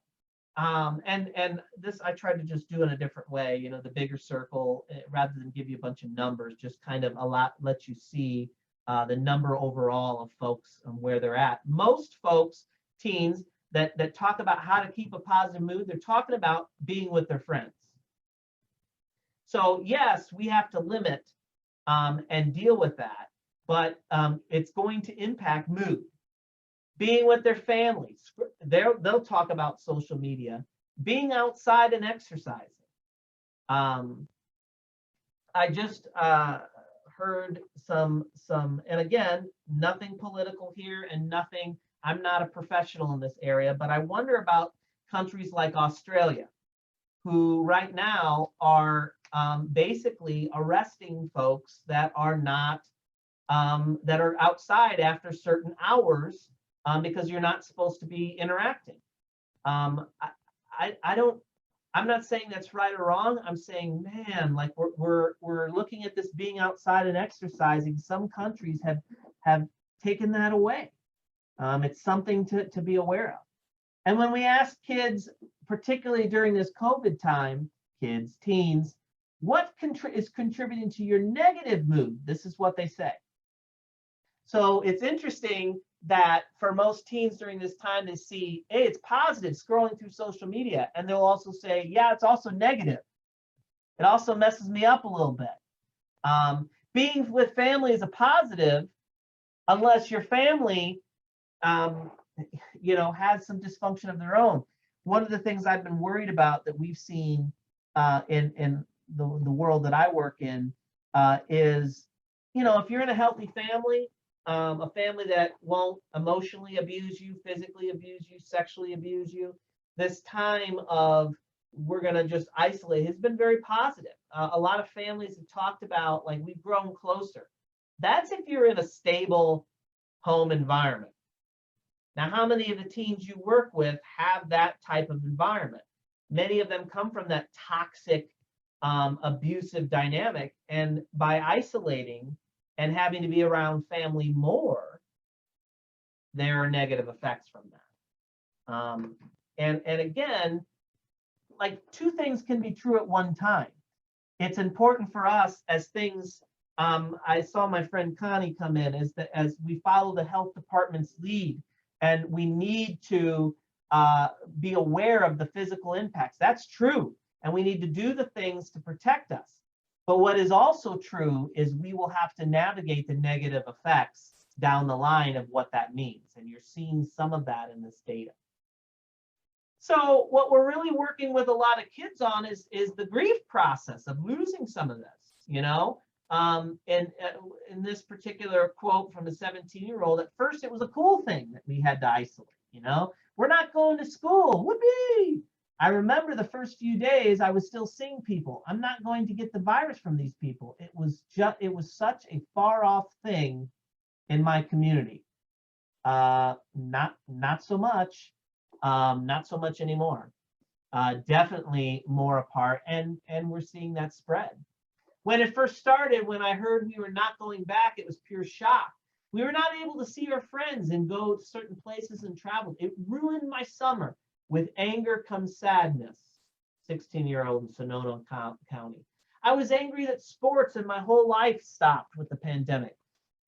and this I tried to just do in a different way, you know, the bigger circle, rather than give you a bunch of numbers, just kind of let you see the number overall of folks and where they're at. Most folks, teens, that talk about how to keep a positive mood, they're talking about being with their friends. So yes, we have to limit and deal with that, but it's going to impact mood. Being with their families, they'll talk about social media. Being outside and exercising. I just heard some, and again, nothing political here and nothing, I'm not a professional in this area, but I wonder about countries like Australia, who right now are basically arresting folks that are not, that are outside after certain hours because you're not supposed to be interacting. I'm not saying that's right or wrong. I'm saying, man, like we're looking at this being outside and exercising. Some countries have taken that away. It's something to be aware of. And when we ask kids, particularly during this COVID time, kids, teens, what is contributing to your negative mood? This is what they say. So it's interesting that for most teens during this time, they see, hey, it's positive scrolling through social media. And they'll also say, yeah, it's also negative. It also messes me up a little bit. Being with family is a positive, unless your family, you know, has some dysfunction of their own. One of the things I've been worried about that we've seen in the world that I work in is, you know, if you're in a healthy family, a family that won't emotionally abuse you, physically abuse you, sexually abuse you. This time of we're going to just isolate has been very positive. A lot of families have talked about, like, we've grown closer. That's if you're in a stable home environment. Now, how many of the teens you work with have that type of environment? Many of them come from that toxic, abusive dynamic. And by isolating and having to be around family more, there are negative effects from that. And again, like, two things can be true at one time. It's important for us as things, I saw my friend Connie come in, as we follow the health department's lead, and we need to be aware of the physical impacts. That's true. And we need to do the things to protect us. But what is also true is we will have to navigate the negative effects down the line of what that means. And you're seeing some of that in this data. So what we're really working with a lot of kids on is the grief process of losing some of this, you know? And in this particular quote from a 17-year-old, at first it was a cool thing that we had to isolate, you know? We're not going to school, whoopee! I remember the first few days I was still seeing people. I'm not going to get the virus from these people. It was such a far off thing in my community. Not so much. Not so much anymore. Definitely more apart, and we're seeing that spread. When it first started, when I heard we were not going back, it was pure shock. We were not able to see our friends and go to certain places and travel. It ruined my summer. With anger comes sadness. 16-year-old in Sonoma County. I was angry that sports and my whole life stopped with the pandemic.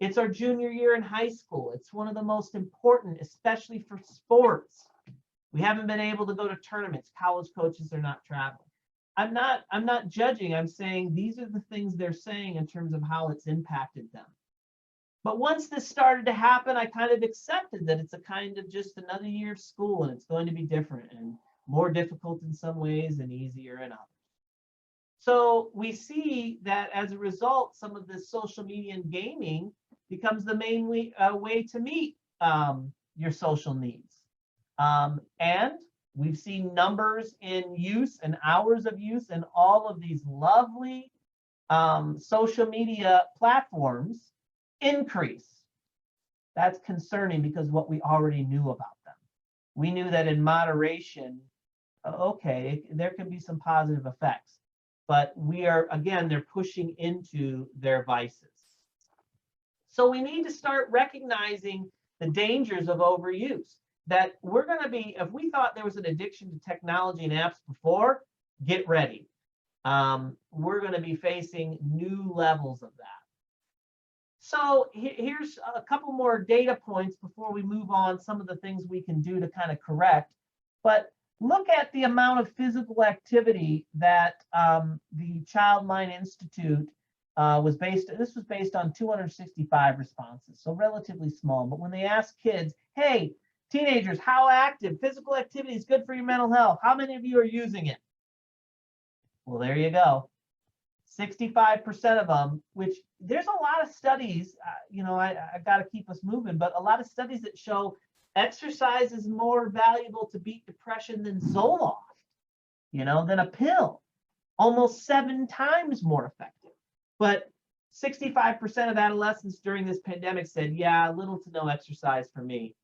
It's our junior year in high school. It's one of the most important, especially for sports. We haven't been able to go to tournaments. College coaches are not traveling. I'm not judging. I'm saying these are the things they're saying in terms of how it's impacted them. But once this started to happen, I kind of accepted that it's a kind of just another year of school, and it's going to be different and more difficult in some ways and easier in others. So we see that as a result, some of this social media and gaming becomes the main way to meet your social needs. And we've seen numbers in use and hours of use and all of these lovely social media platforms increase. That's concerning because what we already knew about them. We knew that in moderation, okay, there can be some positive effects, but they're pushing into their vices. So we need to start recognizing the dangers of overuse. That we're going to be, if we thought there was an addiction to technology and apps before, get ready. We're going to be facing new levels of that. So here's a couple more data points before we move on, some of the things we can do to kind of correct. But look at the amount of physical activity that the Child Mind Institute was based on 265 responses, so relatively small. But when they asked kids, hey, teenagers, how active? Physical activity is good for your mental health. How many of you are using it? Well, there you go. 65% of them, which there's a lot of studies, I got to keep us moving, but a lot of studies that show exercise is more valuable to beat depression than Zoloft, than a pill, almost 7 times more effective. But 65% of adolescents during this pandemic said, yeah, little to no exercise for me.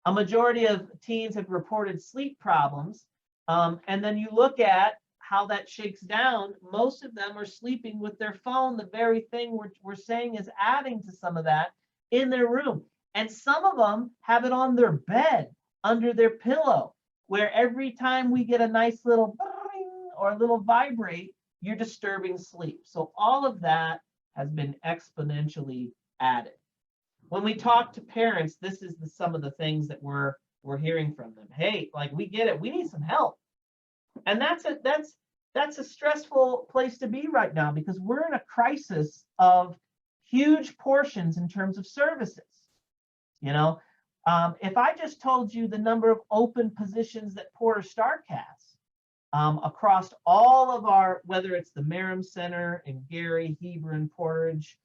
A majority of teens have reported sleep problems. And then you look at how that shakes down. Most of them are sleeping with their phone, the very thing we're saying is adding to some of that, in their room. And some of them have it on their bed, under their pillow, where every time we get a nice little bing or a little vibrate, you're disturbing sleep. So all of that has been exponentially added. When we talk to parents, this is some of the things that we're hearing from them. Hey, like, we get it, we need some help. And that's a stressful place to be right now, because we're in a crisis of huge portions in terms of services. If I just told you the number of open positions that Porter Stark has across all of our, whether it's the Merrim Center in Gary, Hebron, Portage,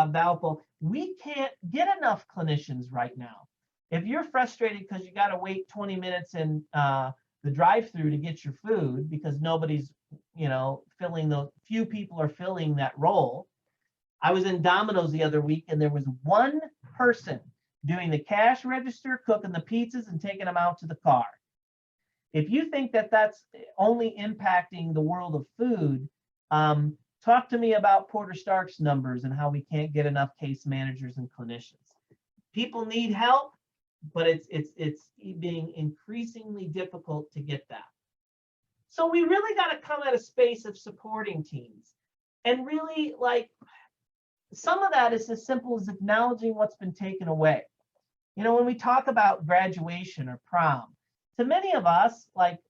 valuable. We can't get enough clinicians right now. If you're frustrated because you got to wait 20 minutes in the drive-through to get your food because nobody's, filling the few people are filling that role. I was in Domino's the other week and there was one person doing the cash register, cooking the pizzas and taking them out to the car. If you think that that's only impacting the world of food, talk to me about Porter Stark's numbers and how we can't get enough case managers and clinicians. People need help, but it's being increasingly difficult to get that. So we really got to come at a space of supporting teens. And really, like, some of that is as simple as acknowledging what's been taken away. When we talk about graduation or prom, to many of us, like,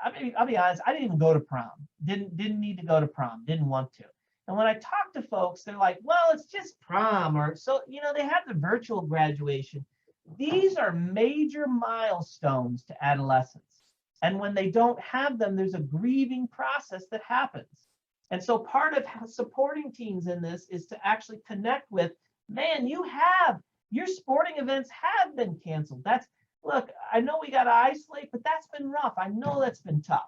I'll be honest, I didn't even go to prom. Didn't need to go to prom, didn't want to. And when I talk to folks, they're like, well, it's just prom, or so, they have the virtual graduation. These are major milestones to adolescence. And when they don't have them, there's a grieving process that happens. And so part of supporting teens in this is to actually connect with, man, your sporting events have been canceled. Look, I know we got to isolate, but that's been rough. I know that's been tough.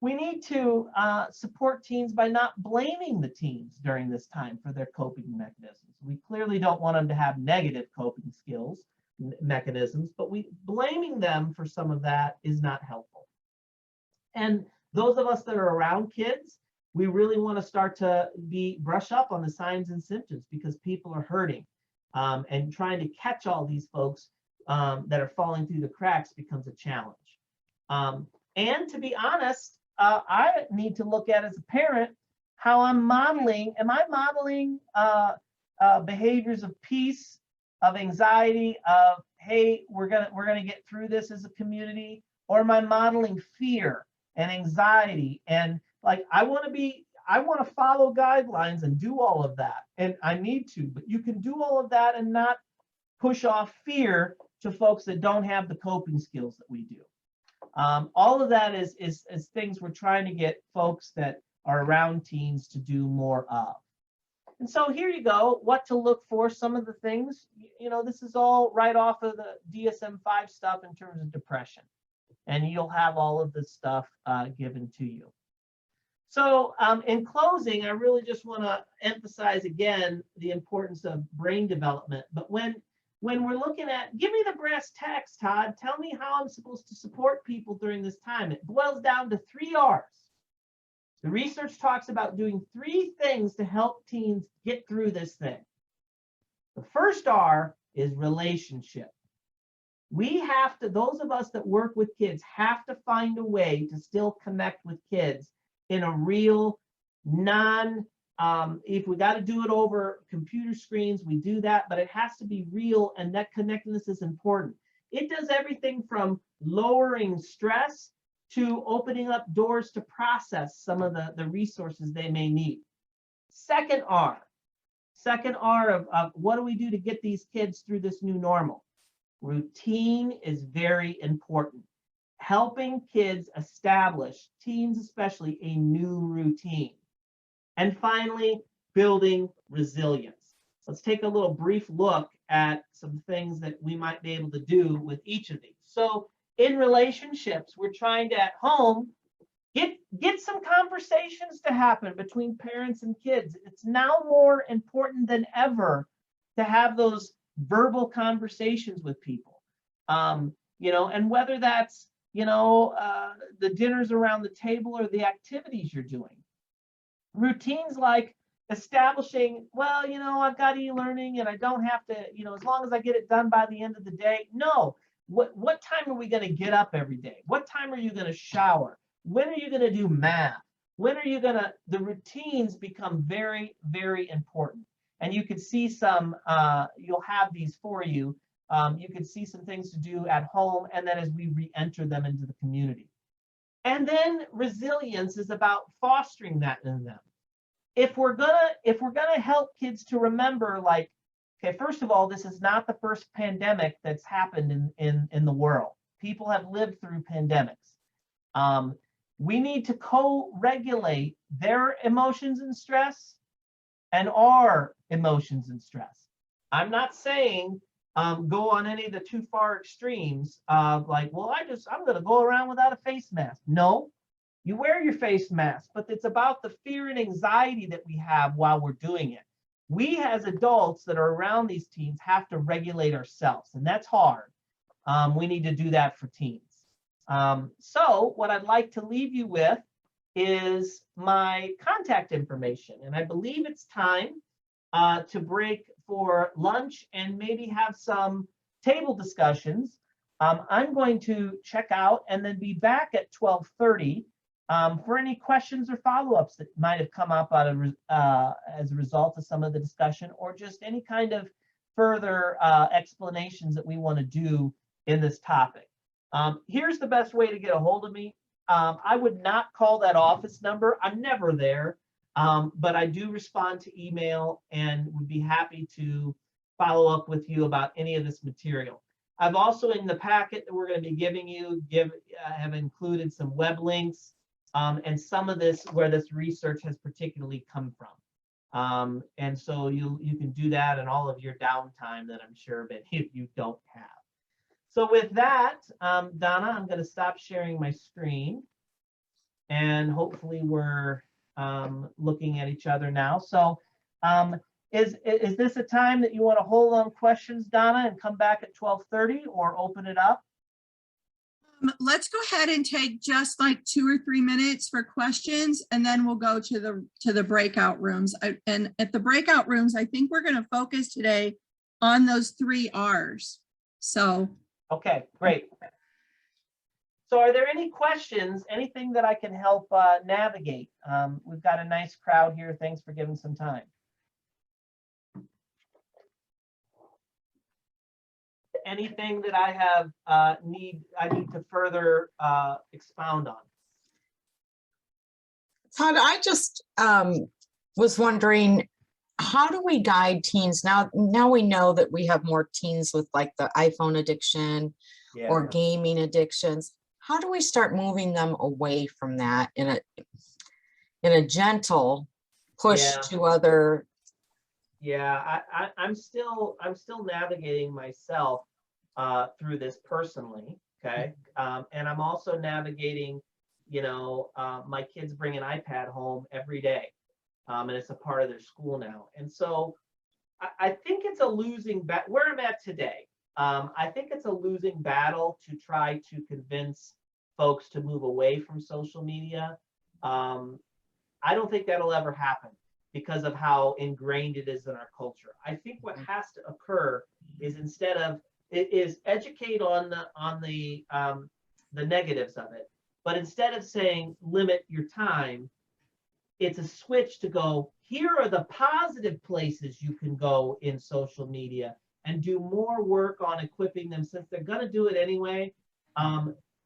We need to support teens by not blaming the teens during this time for their coping mechanisms. We clearly don't want them to have negative coping skills, mechanisms, but blaming them for some of that is not helpful. And those of us that are around kids, we really want to start to brush up on the signs and symptoms because people are hurting, and trying to catch all these folks that are falling through the cracks becomes a challenge. And to be honest, I need to look at as a parent how I'm modeling. Am I modeling behaviors of peace, of anxiety, of, hey, we're gonna get through this as a community, or am I modeling fear and anxiety? And like, I want to follow guidelines and do all of that, and I need to. But you can do all of that and not push off fear to folks that don't have the coping skills that we do. All of that is things we're trying to get folks that are around teens to do more of. And so here you go, what to look for, some of the things, this is all right off of the DSM-5 stuff in terms of depression. And you'll have all of this stuff given to you. So in closing, I really just want to emphasize again the importance of brain development. But when we're looking at, give me the brass tacks, Todd, tell me how I'm supposed to support people during this time. It boils down to 3 R's. The research talks about doing 3 things to help teens get through this thing. The first R is relationship. We have to, those of us that work with kids have to find a way to still connect with kids in a real if we got to do it over computer screens, we do that, but it has to be real, and that connectedness is important. It does everything from lowering stress to opening up doors to process some of the resources they may need. Second R of what do we do to get these kids through this new normal? Routine is very important. Helping kids establish, teens especially, a new routine. And finally, building resilience. Let's take a little brief look at some things that we might be able to do with each of these. So in relationships, we're trying to, at home, get some conversations to happen between parents and kids. It's now more important than ever to have those verbal conversations with people. And whether that's, the dinners around the table or the activities you're doing. Routines like establishing, well, I've got e-learning and I don't have to, as long as I get it done by the end of the day. No, what time are we going to get up every day? What time are you going to shower? When are you going to do math? When are you going to, the routines become very, very important. And you could see some, you'll have these for you. You could see some things to do at home, and then as we re-enter them into the community. And then resilience is about fostering that in them. If we're gonna help kids to remember, like, okay, first of all, this is not the first pandemic that's happened in the world. People have lived through pandemics. We need to co-regulate their emotions and stress and our emotions and stress. I'm not saying go on any of the too far extremes of like, well, I'm going to go around without a face mask. No, you wear your face mask, but it's about the fear and anxiety that we have while we're doing it. We as adults that are around these teens have to regulate ourselves, and that's hard. We need to do that for teens. So what I'd like to leave you with is my contact information. And I believe it's time to break for lunch and maybe have some table discussions. I'm going to check out and then be back at 12:30 for any questions or follow-ups that might have come up out of as a result of some of the discussion, or just any kind of further explanations that we want to do in this topic. Here's the best way to get a hold of me. I would not call that office number. I'm never there, but I do respond to email and would be happy to follow up with you about any of this material. I've also, in the packet that we're going to be giving you, have included some web links and some of this where this research has particularly come from. And so you can do that in all of your downtime that I'm sure that you don't have. So with that, Donna, I'm going to stop sharing my screen, and hopefully we're looking at each other now. So is this a time that you want to hold on questions, Donna, and come back at 12:30, or open it up? Let's go ahead and take just like 2 or 3 minutes for questions, and then we'll go to the breakout rooms. And at the breakout rooms, I think we're going to focus today on those 3 R's. So. Okay, great. So are there any questions, anything that I can help navigate? We've got a nice crowd here. Thanks for giving some time. Anything that I have need to further expound on? Todd, I just was wondering, how do we guide teens now? Now we know that we have more teens with like the iPhone addiction or gaming addictions. How do we start moving them away from that in a gentle push to other? Yeah, I'm still navigating myself through this personally. Okay, and I'm also navigating, my kids bring an iPad home every day. And it's a part of their school now. And so I think it's a losing battle. Where I'm at today, I think it's a losing battle to try to convince folks to move away from social media. I don't think that'll ever happen because of how ingrained it is in our culture. I think what has to occur is educate on the negatives of it, but instead of saying limit your time, it's a switch to go, here are the positive places you can go in social media, and do more work on equipping them, since they're going to do it anyway.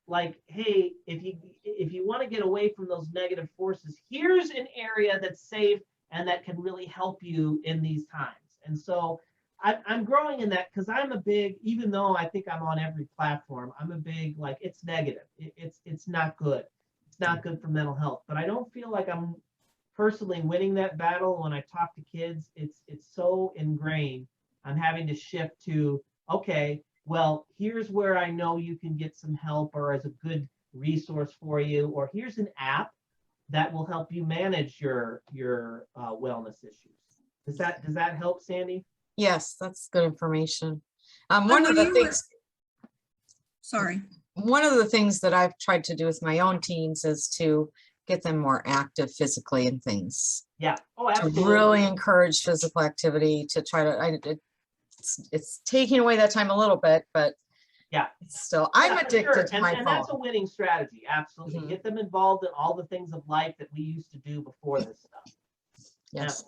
Like, hey, if you want to get away from those negative forces, here's an area that's safe and that can really help you in these times. And so I'm growing in that, because I'm a big, even though I think I'm on every platform, I'm a big, like, it's negative. It's not good. It's not good for mental health. But I don't feel like I'm personally winning that battle. When I talk to kids, it's so ingrained. I'm having to shift to, okay, well, here's where I know you can get some help, or as a good resource for you, or here's an app that will help you manage your wellness issues. Does that help, Sandy? Yes, that's good information. One of the things that I've tried to do with my own teens is to get them more active physically and things. Yeah. Oh, absolutely. To really encourage physical activity, to try to, it's taking away that time a little bit, but yeah, still, I'm addicted to my phone. And that's a winning strategy. Absolutely. Mm-hmm. Get them involved in all the things of life that we used to do before this stuff. Yes.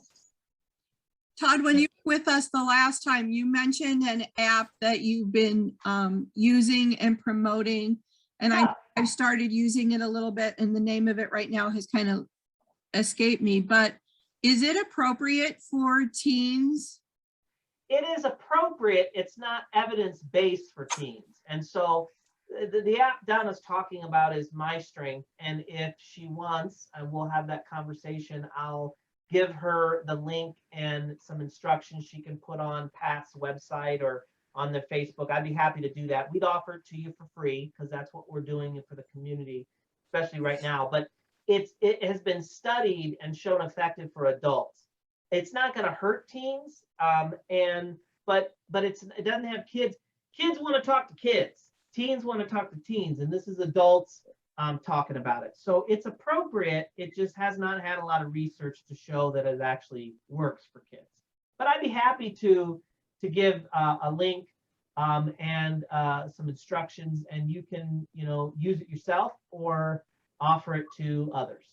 Yeah. Todd, when you were with us the last time, you mentioned an app that you've been using and promoting, and I've started using it a little bit, and the name of it right now has kind of escaped me, but is it appropriate for teens? It is appropriate. It's not evidence-based for teens. And so the app Donna's talking about is My Strength. And if she wants, and we'll have that conversation, I'll give her the link and some instructions she can put on Pat's website or on the Facebook, I'd be happy to do that. We'd offer it to you for free because that's what we're doing for the community, especially right now. But it has been studied and shown effective for adults. It's not going to hurt teens, but it doesn't have kids. Kids want to talk to kids. Teens want to talk to teens, and this is adults talking about it. So it's appropriate. It just has not had a lot of research to show that it actually works for kids. But I'd be happy to give a link and some instructions, and you can use it yourself or offer it to others.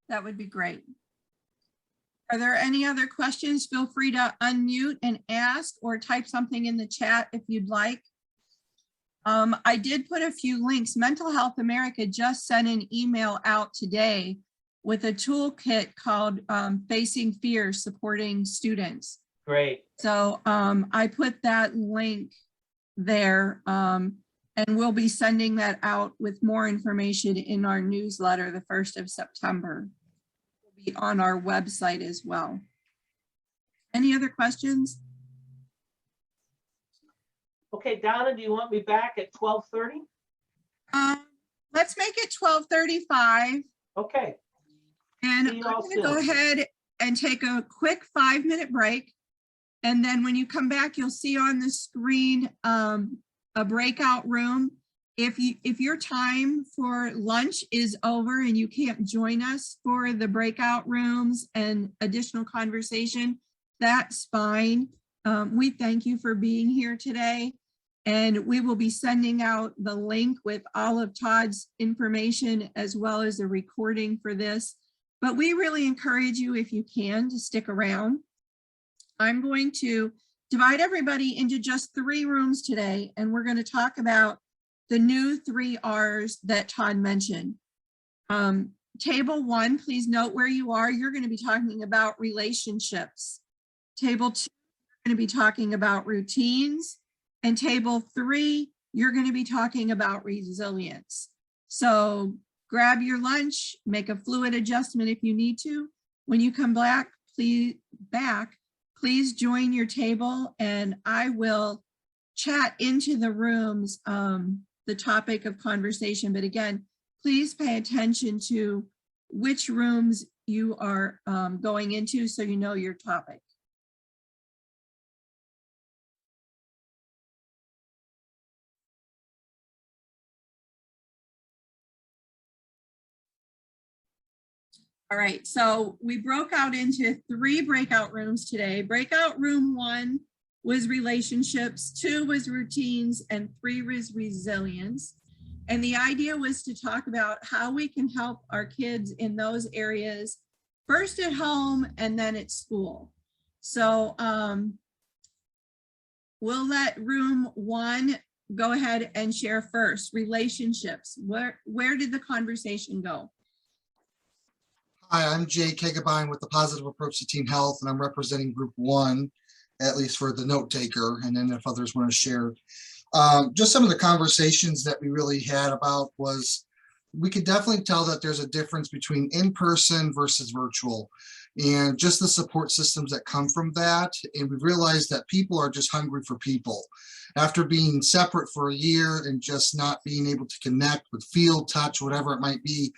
That would be great. Are there any other questions? Feel free to unmute and ask or type something in the chat if you'd like. I did put a few links. Mental Health America just sent an email out today with a toolkit called Facing Fear, Supporting Students. Great. So I put that link there, and we'll be sending that out with more information in our newsletter the 1st of September. It'll be on our website as well. Any other questions? Okay, Donna, do you want me back at 12:30? Let's make it 12:35. Okay. And See I'm you all going to go soon. ahead and take a quick 5-minute break. And then when you come back, you'll see on the screen a breakout room. If your time for lunch is over and you can't join us for the breakout rooms and additional conversation, that's fine. We thank you for being here today. And we will be sending out the link with all of Todd's information as well as a recording for this. But we really encourage you, if you can, to stick around. I'm going to divide everybody into just 3 rooms today, and we're going to talk about the new 3 R's that Todd mentioned. Table 1, please note where you are. You're going to be talking about relationships. Table 2, you're going to be talking about routines. And table 3, you're going to be talking about resilience. So grab your lunch, make a fluid adjustment if you need to. When you come back, please join your table and I will chat into the rooms the topic of conversation. But again, please pay attention to which rooms you are going into so you know your topic. All right, so we broke out into 3 breakout rooms today. Breakout room 1 was relationships, 2 was routines, and 3 was resilience. And the idea was to talk about how we can help our kids in those areas, first at home and then at school. So we'll let room 1 go ahead and share first. Relationships, where did the conversation go? Hi, I'm Jay Kegabine with the Positive Approach to Teen Health, and I'm representing Group 1, at least for the note taker, and then if others want to share. Just some of the conversations that we really had about was, we could definitely tell that there's a difference between in-person versus virtual, and just the support systems that come from that. And we realized that people are just hungry for people. After being separate for a year and just not being able to connect with feel, touch, whatever it might be,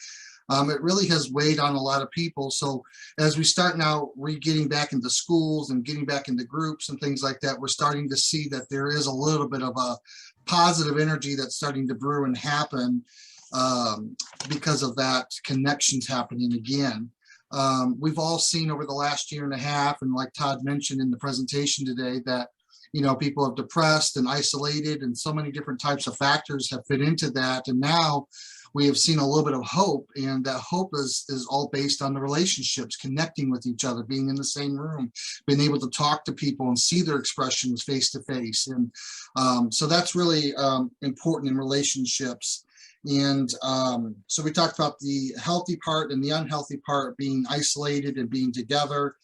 it really has weighed on a lot of people. So as we start now getting back into schools and getting back into groups and things like that, we're starting to see that there is a little bit of a positive energy that's starting to brew and happen because of that connections happening again. We've all seen over the last year and a half, and like Todd mentioned in the presentation today, that people have depressed and isolated, and so many different types of factors have fit into that. And now we have seen a little bit of hope, and that hope is all based on the relationships, connecting with each other, being in the same room, being able to talk to people and see their expressions face to face. And so that's really important in relationships. And so we talked about the healthy part and the unhealthy part, being isolated and being together.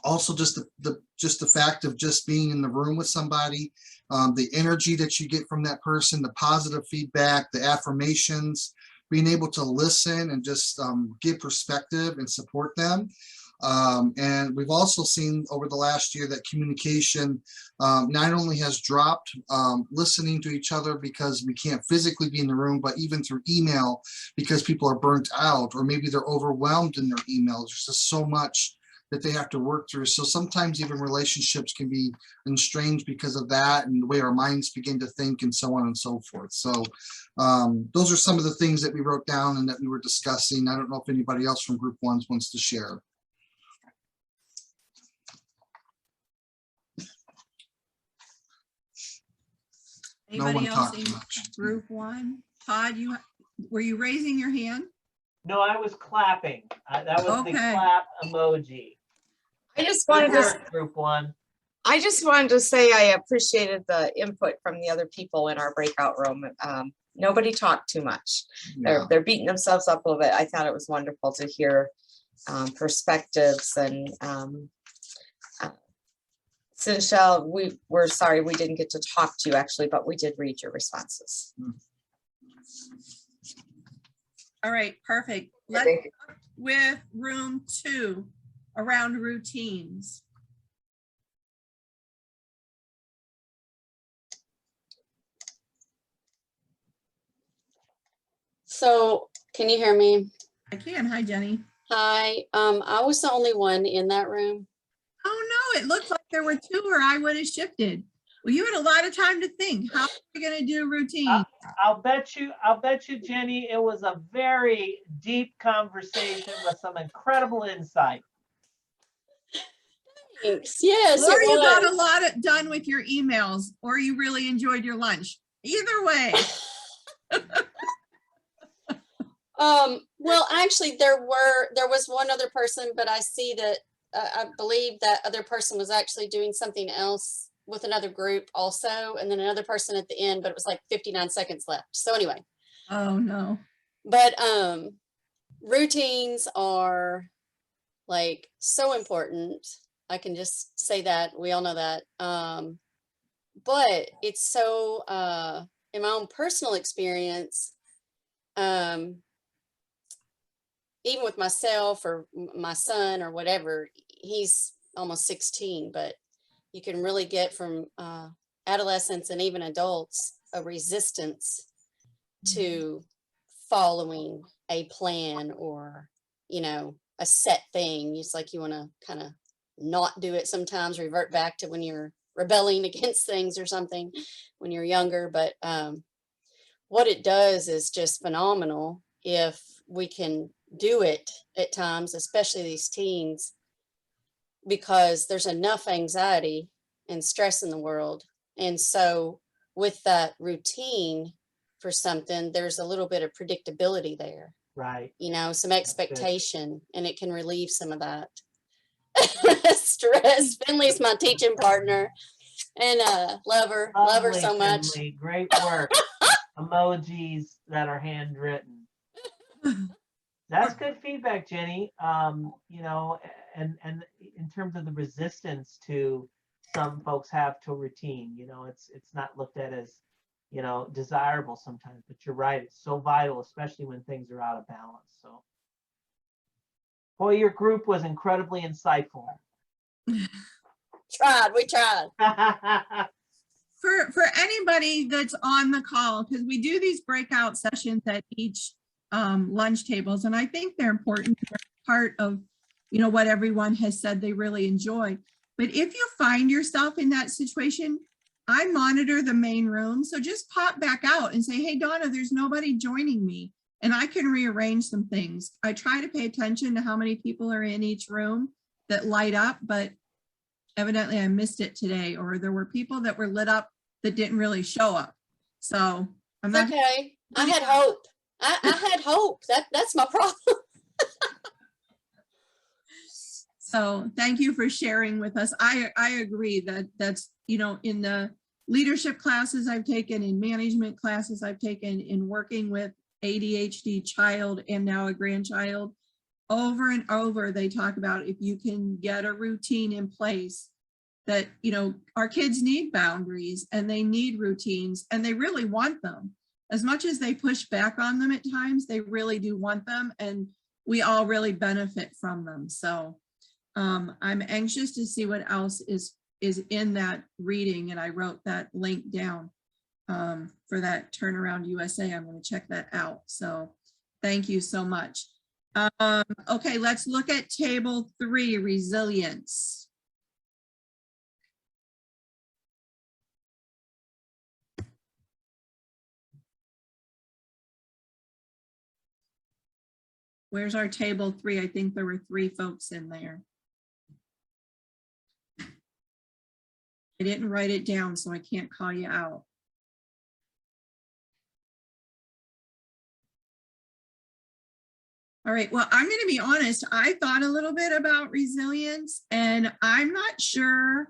Also just the fact of just being in the room with somebody, the energy that you get from that person, the positive feedback, the affirmations, being able to listen and just give perspective and support them. And we've also seen over the last year that communication not only has dropped, listening to each other because we can't physically be in the room, but even through email because people are burnt out or maybe they're overwhelmed in their emails. There's just so much that they have to work through. So sometimes even relationships can be estranged because of that and the way our minds begin to think and so on and so forth. So those are some of the things that we wrote down and that we were discussing. I don't know if anybody else from Group 1 wants to share. No one Anybody else talked in much. Group 1? Todd, were you raising your hand? No, I was clapping. That was the Okay. clap emoji. I just Good wanted to, work, Group 1. I just wanted to say I appreciated the input from the other people in our breakout room. Nobody talked too much. Yeah. They're beating themselves up a little bit. I thought it was wonderful to hear perspectives and Cinchelle, we're sorry we didn't get to talk to you actually, but we did read your responses. All right, perfect. Let's Thank you. start with room 2 around routines. So can you hear me? I can. Hi, Jenny. Hi, I was the only one in that room. Oh, no, it looked like there were 2 or I would have shifted. Well, you had a lot of time to think. How are we going to do routine? I'll bet you, Jenny, it was a very deep conversation with some incredible insight. Thanks. Yes, Or it you got was. a lot done with your emails, or you really enjoyed your lunch. Either way. Well, actually, there was one other person, but I see that I believe that other person was actually doing something else with another group also, and then another person at the end, but it was like 59 seconds left. So anyway, Oh, no. but routines are like so important. I can just say that. We all know that. But it's so in my own personal experience, even with myself or my son or whatever, he's almost 16, but you can really get from adolescents and even adults a resistance to following a plan or, you know, a set thing. It's like you want to kind of not do it sometimes, revert back to when you're rebelling against things or something when you're younger. But what it does is just phenomenal if we can do it at times, especially these teens, because there's enough anxiety and stress in the world. And so with that routine for something, there's a little bit of predictability there, Right. you know, some good. expectation, and it can relieve some of that stress. Finley's my teaching partner, and love her Lovely, so much. Finley. Great work. Emojis that are handwritten. That's good feedback, Jenny. You know, and in terms of the resistance to some folks have to routine, you know, it's not looked at as, you know, desirable sometimes, but you're right. It's so vital, especially when things are out of balance. So, boy, your group was incredibly insightful. We tried. For anybody that's on the call, because we do these breakout sessions at each lunch tables, and I think they're important. They're part of, you know, what everyone has said they really enjoy. But if you find yourself in that situation, I monitor the main room. So just pop back out and say, hey, Donna, there's nobody joining me, and I can rearrange some things. I try to pay attention to how many people are in each room that light up, but evidently I missed it today, or there were people that were lit up that didn't really show up. So I'm not Okay. I had hope. I had hope. That's my problem. So thank you for sharing with us. I agree that that's, you know, in the leadership classes I've taken, in management classes I've taken, in working with ADHD child and now a grandchild, over and over they talk about if you can get a routine in place, that, you know, our kids need boundaries and they need routines and they really want them. as much as they push back on them at times, they really do want them, and we all really benefit from them. So I'm anxious to see what else is in that reading, and I wrote that link down for that Turnaround USA. I'm going to check that out. So thank you so much. Okay, let's look at table 3, resilience. Where's our table 3? I think there were 3 folks in there. I didn't write it down, so I can't call you out. All right, well, I'm going to be honest. I thought a little bit about resilience, and I'm not sure.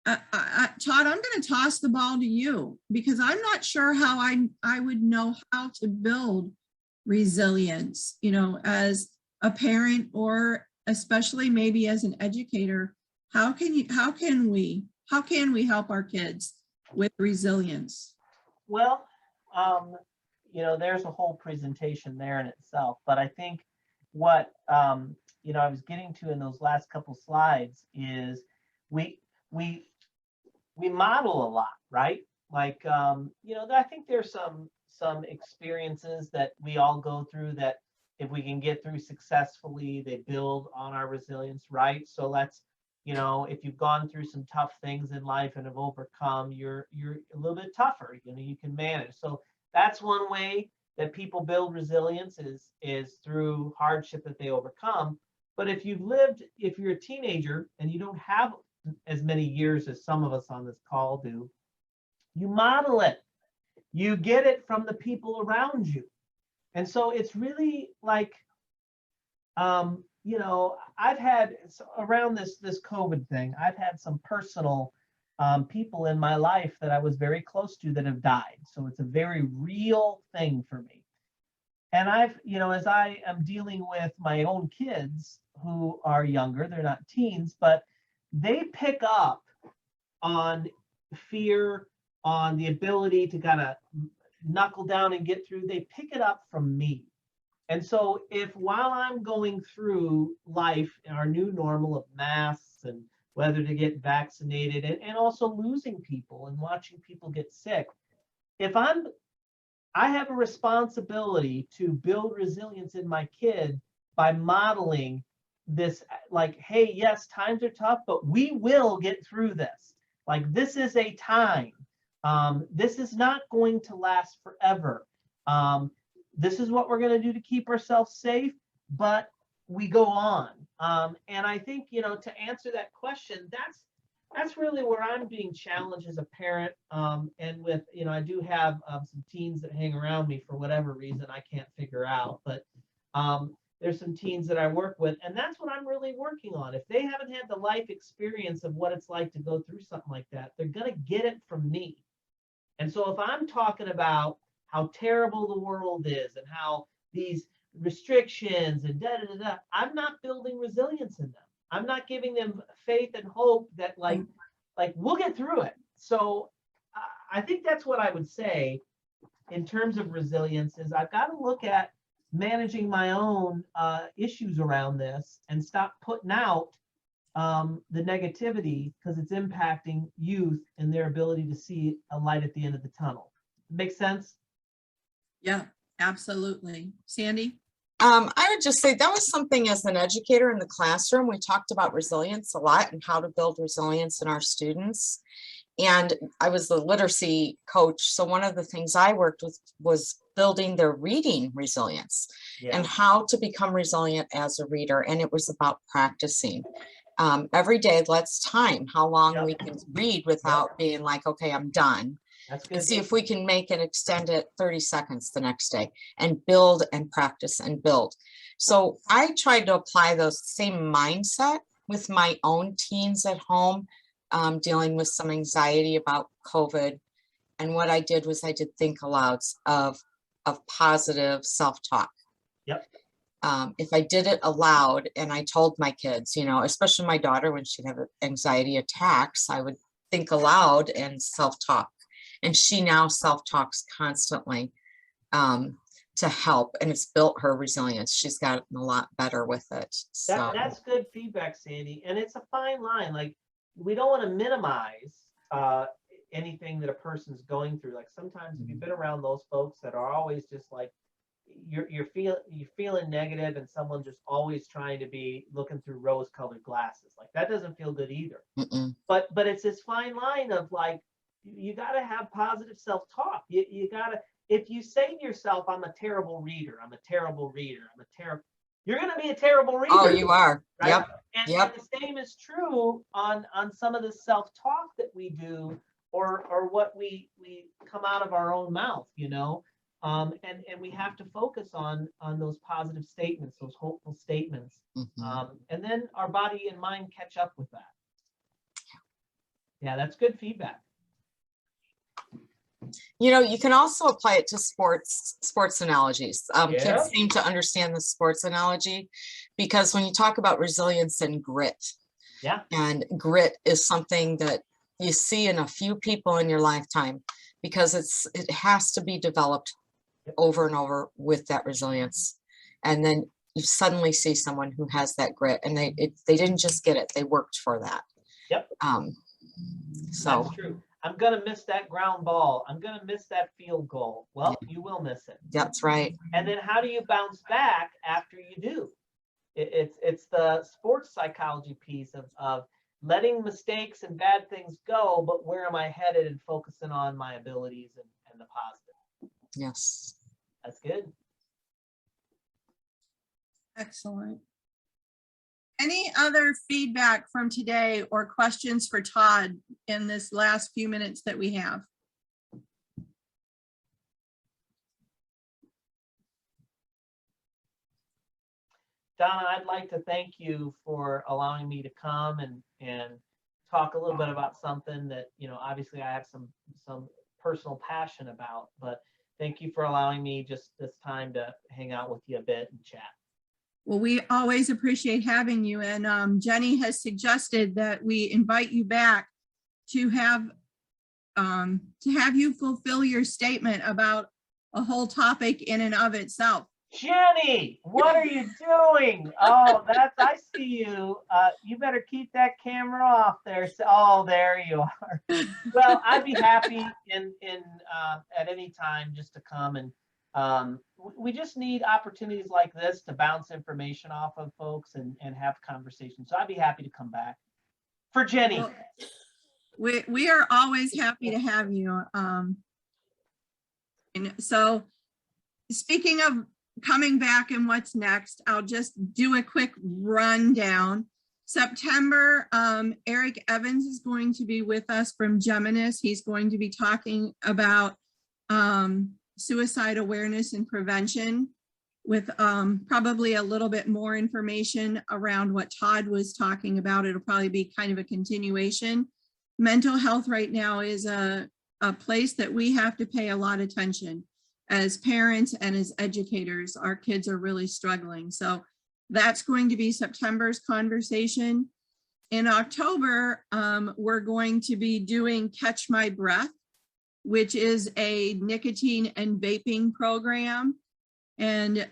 Todd, I'm going to toss the ball to you, because I'm not sure how I would know how to build resilience, you know, as a parent, or especially maybe as an educator. How can we help our kids with resilience? Well, you know, there's a whole presentation there in itself, but I think what, you know, I was getting to in those last couple slides is we model a lot, right? Like, you know, I think there's some experiences that we all go through that if we can get through successfully, they build on our resilience, right? So let's, you know, if you've gone through some tough things in life and have overcome, you're a little bit tougher, you know, you can manage. So that's one way that people build resilience is through hardship that they overcome. But if you're a teenager and you don't have as many years as some of us on this call do, you model it. You get it from the people around you. And so it's really like, you know, I've had around this COVID thing, I've had some personal people in my life that I was very close to that have died. So it's a very real thing for me. And I've, you know, as I am dealing with my own kids who are younger, they're not teens, but they pick up on fear, on the ability to kind of knuckle down and get through. They pick it up from me. And so if while I'm going through life, our new normal of masks and whether to get vaccinated and also losing people and watching people get sick, if I have a responsibility to build resilience in my kid by modeling this, like, hey, yes, times are tough, but we will get through this. Like, this is a time. This is not going to last forever. This is what we're going to do to keep ourselves safe, but we go on. And I think, you know, to answer that question, that's really where I'm being challenged as a parent. And with, you know, I do have some teens that hang around me for whatever reason I can't figure out, but there's some teens that I work with, and that's what I'm really working on. If they haven't had the life experience of what it's like to go through something like that, they're going to get it from me. And so if I'm talking about how terrible the world is and how these restrictions and I'm not building resilience in them. I'm not giving them faith and hope that like we'll get through it. So I think that's what I would say in terms of resilience is I've got to look at managing my own issues around this and stop putting out the negativity, because it's impacting youth and their ability to see a light at the end of the tunnel. Make sense? Yeah, absolutely. Sandy? I would just say that was something as an educator in the classroom, we talked about resilience a lot and how to build resilience in our students. And I was the literacy coach. So one of the things I worked with was building their reading resilience and how to become resilient as a reader. And it was about practicing. Every day, let's time how long we can read without being like, okay, I'm done. That's good. And see if we can make it extend it 30 seconds the next day and build and practice and build. So I tried to apply those same mindset with my own teens at home, dealing with some anxiety about COVID. And what I did was I did think alouds of positive self-talk. Yep. If I did it aloud and I told my kids, you know, especially my daughter, when she'd have anxiety attacks, I would think aloud and self-talk. And she now self-talks constantly to help, and it's built her resilience. She's gotten a lot better with it. So That's good feedback, Sandy. And it's a fine line. Like, we don't want to minimize anything that a person's going through. Like, sometimes if you've been around those folks that are always just like, you're feeling negative, and someone just always trying to be looking through rose-colored glasses, like that doesn't feel good either. But it's this fine line of like, you got to have positive self-talk. You got to, if you say to yourself, I'm a terrible reader, I'm a terrible reader, you're going to be a terrible reader. oh, you are. Right? Yep. And Yep. the same is true on some of the self-talk that we do, or what we come out of our own mouth, you know. And we have to focus on those positive statements, those hopeful statements. And then our body and mind catch up with that. Yeah, that's good feedback. You know, you can also apply it to sports analogies. Yeah. Kids seem to understand the sports analogy, because when you talk about resilience and grit, Yeah. and grit is something that you see in a few people in your lifetime, because it has to be developed over and over with that resilience. And then you suddenly see someone who has that grit, and they didn't just get it, they worked for that. Yep. So That's true. I'm gonna miss that ground ball. I'm gonna miss that field goal. Well, you will miss it. that's right. And then how do you bounce back after you do? It's the sports psychology piece of letting mistakes and bad things go, but where am I headed, and focusing on my abilities and the positive. Yes. That's good. Excellent. Any other feedback from today or questions for Todd in this last few minutes that we have? Donna, I'd like to thank you for allowing me to come and talk a little bit about something that, you know, obviously I have some personal passion about, but thank you for allowing me just this time to hang out with you a bit and chat. Well, we always appreciate having you, and Jenny has suggested that we invite you back to have you fulfill your statement about a whole topic in and of itself. Jenny, what are you doing? Oh, I see you. You better keep that camera off there. Oh, there you are. Well, I'd be happy at any time just to come, and we just need opportunities like this to bounce information off of folks and have conversations. So I'd be happy to come back. For Jenny. Well, we are always happy to have you. And so speaking of coming back and what's next, I'll just do a quick rundown. September, Eric Evans is going to be with us from Geminis. He's going to be talking about suicide awareness and prevention, with probably a little bit more information around what Todd was talking about. It'll probably be kind of a continuation. Mental health right now is a place that we have to pay a lot of attention. As parents and as educators, our kids are really struggling. So that's going to be September's conversation. In October, we're going to be doing Catch My Breath, which is a nicotine and vaping program. And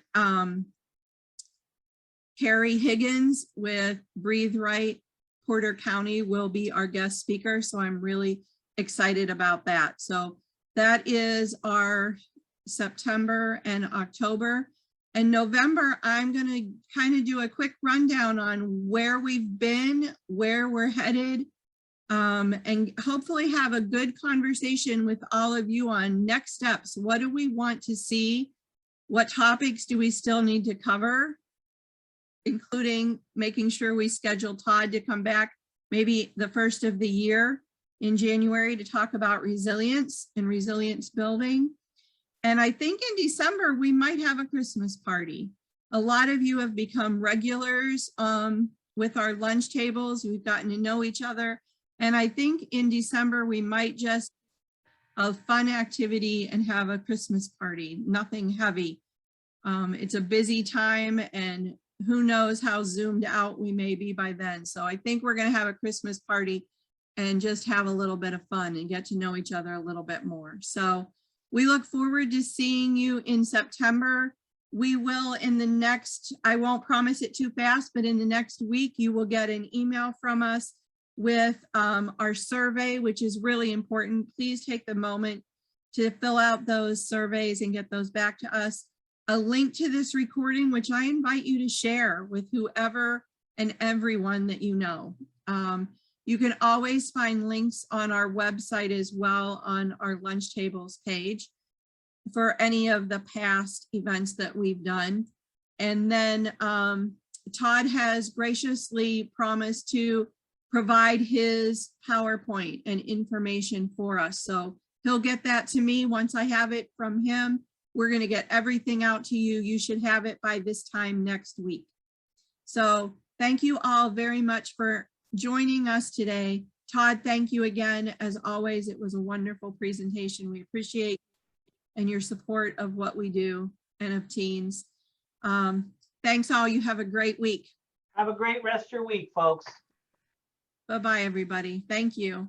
Carrie Higgins with Breathe Right Porter County will be our guest speaker. So I'm really excited about that. So that is our September and October. And November, I'm going to kind of do a quick rundown on where we've been, where we're headed, and hopefully have a good conversation with all of you on next steps. What do we want to see? What topics do we still need to cover? Including making sure we schedule Todd to come back maybe the first of the year in January to talk about resilience and resilience building. And I think in December, we might have a Christmas party. A lot of you have become regulars with our lunch tables. We've gotten to know each other. And I think in December, we might just a fun activity and have a Christmas party, nothing heavy. It's a busy time, and who knows how zoomed out we may be by then. So I think we're going to have a Christmas party and just have a little bit of fun and get to know each other a little bit more. So we look forward to seeing you in September. We will in the next, I won't promise it too fast, but in the next week, you will get an email from us with our survey, which is really important. Please take the moment to fill out those surveys and get those back to us. A link to this recording, which I invite you to share with whoever and everyone that you know. You can always find links on our website as well on our lunch tables page for any of the past events that we've done. And then Todd has graciously promised to provide his PowerPoint and information for us. So he'll get that to me once I have it from him. We're going to get everything out to you. You should have it by this time next week. So thank you all very much for joining us today. Todd, thank you again. As always, it was a wonderful presentation. We appreciate and your support of what we do and of teens. Thanks all. You have a great week. Have a great rest of your week, folks. Bye-bye, everybody. Thank you.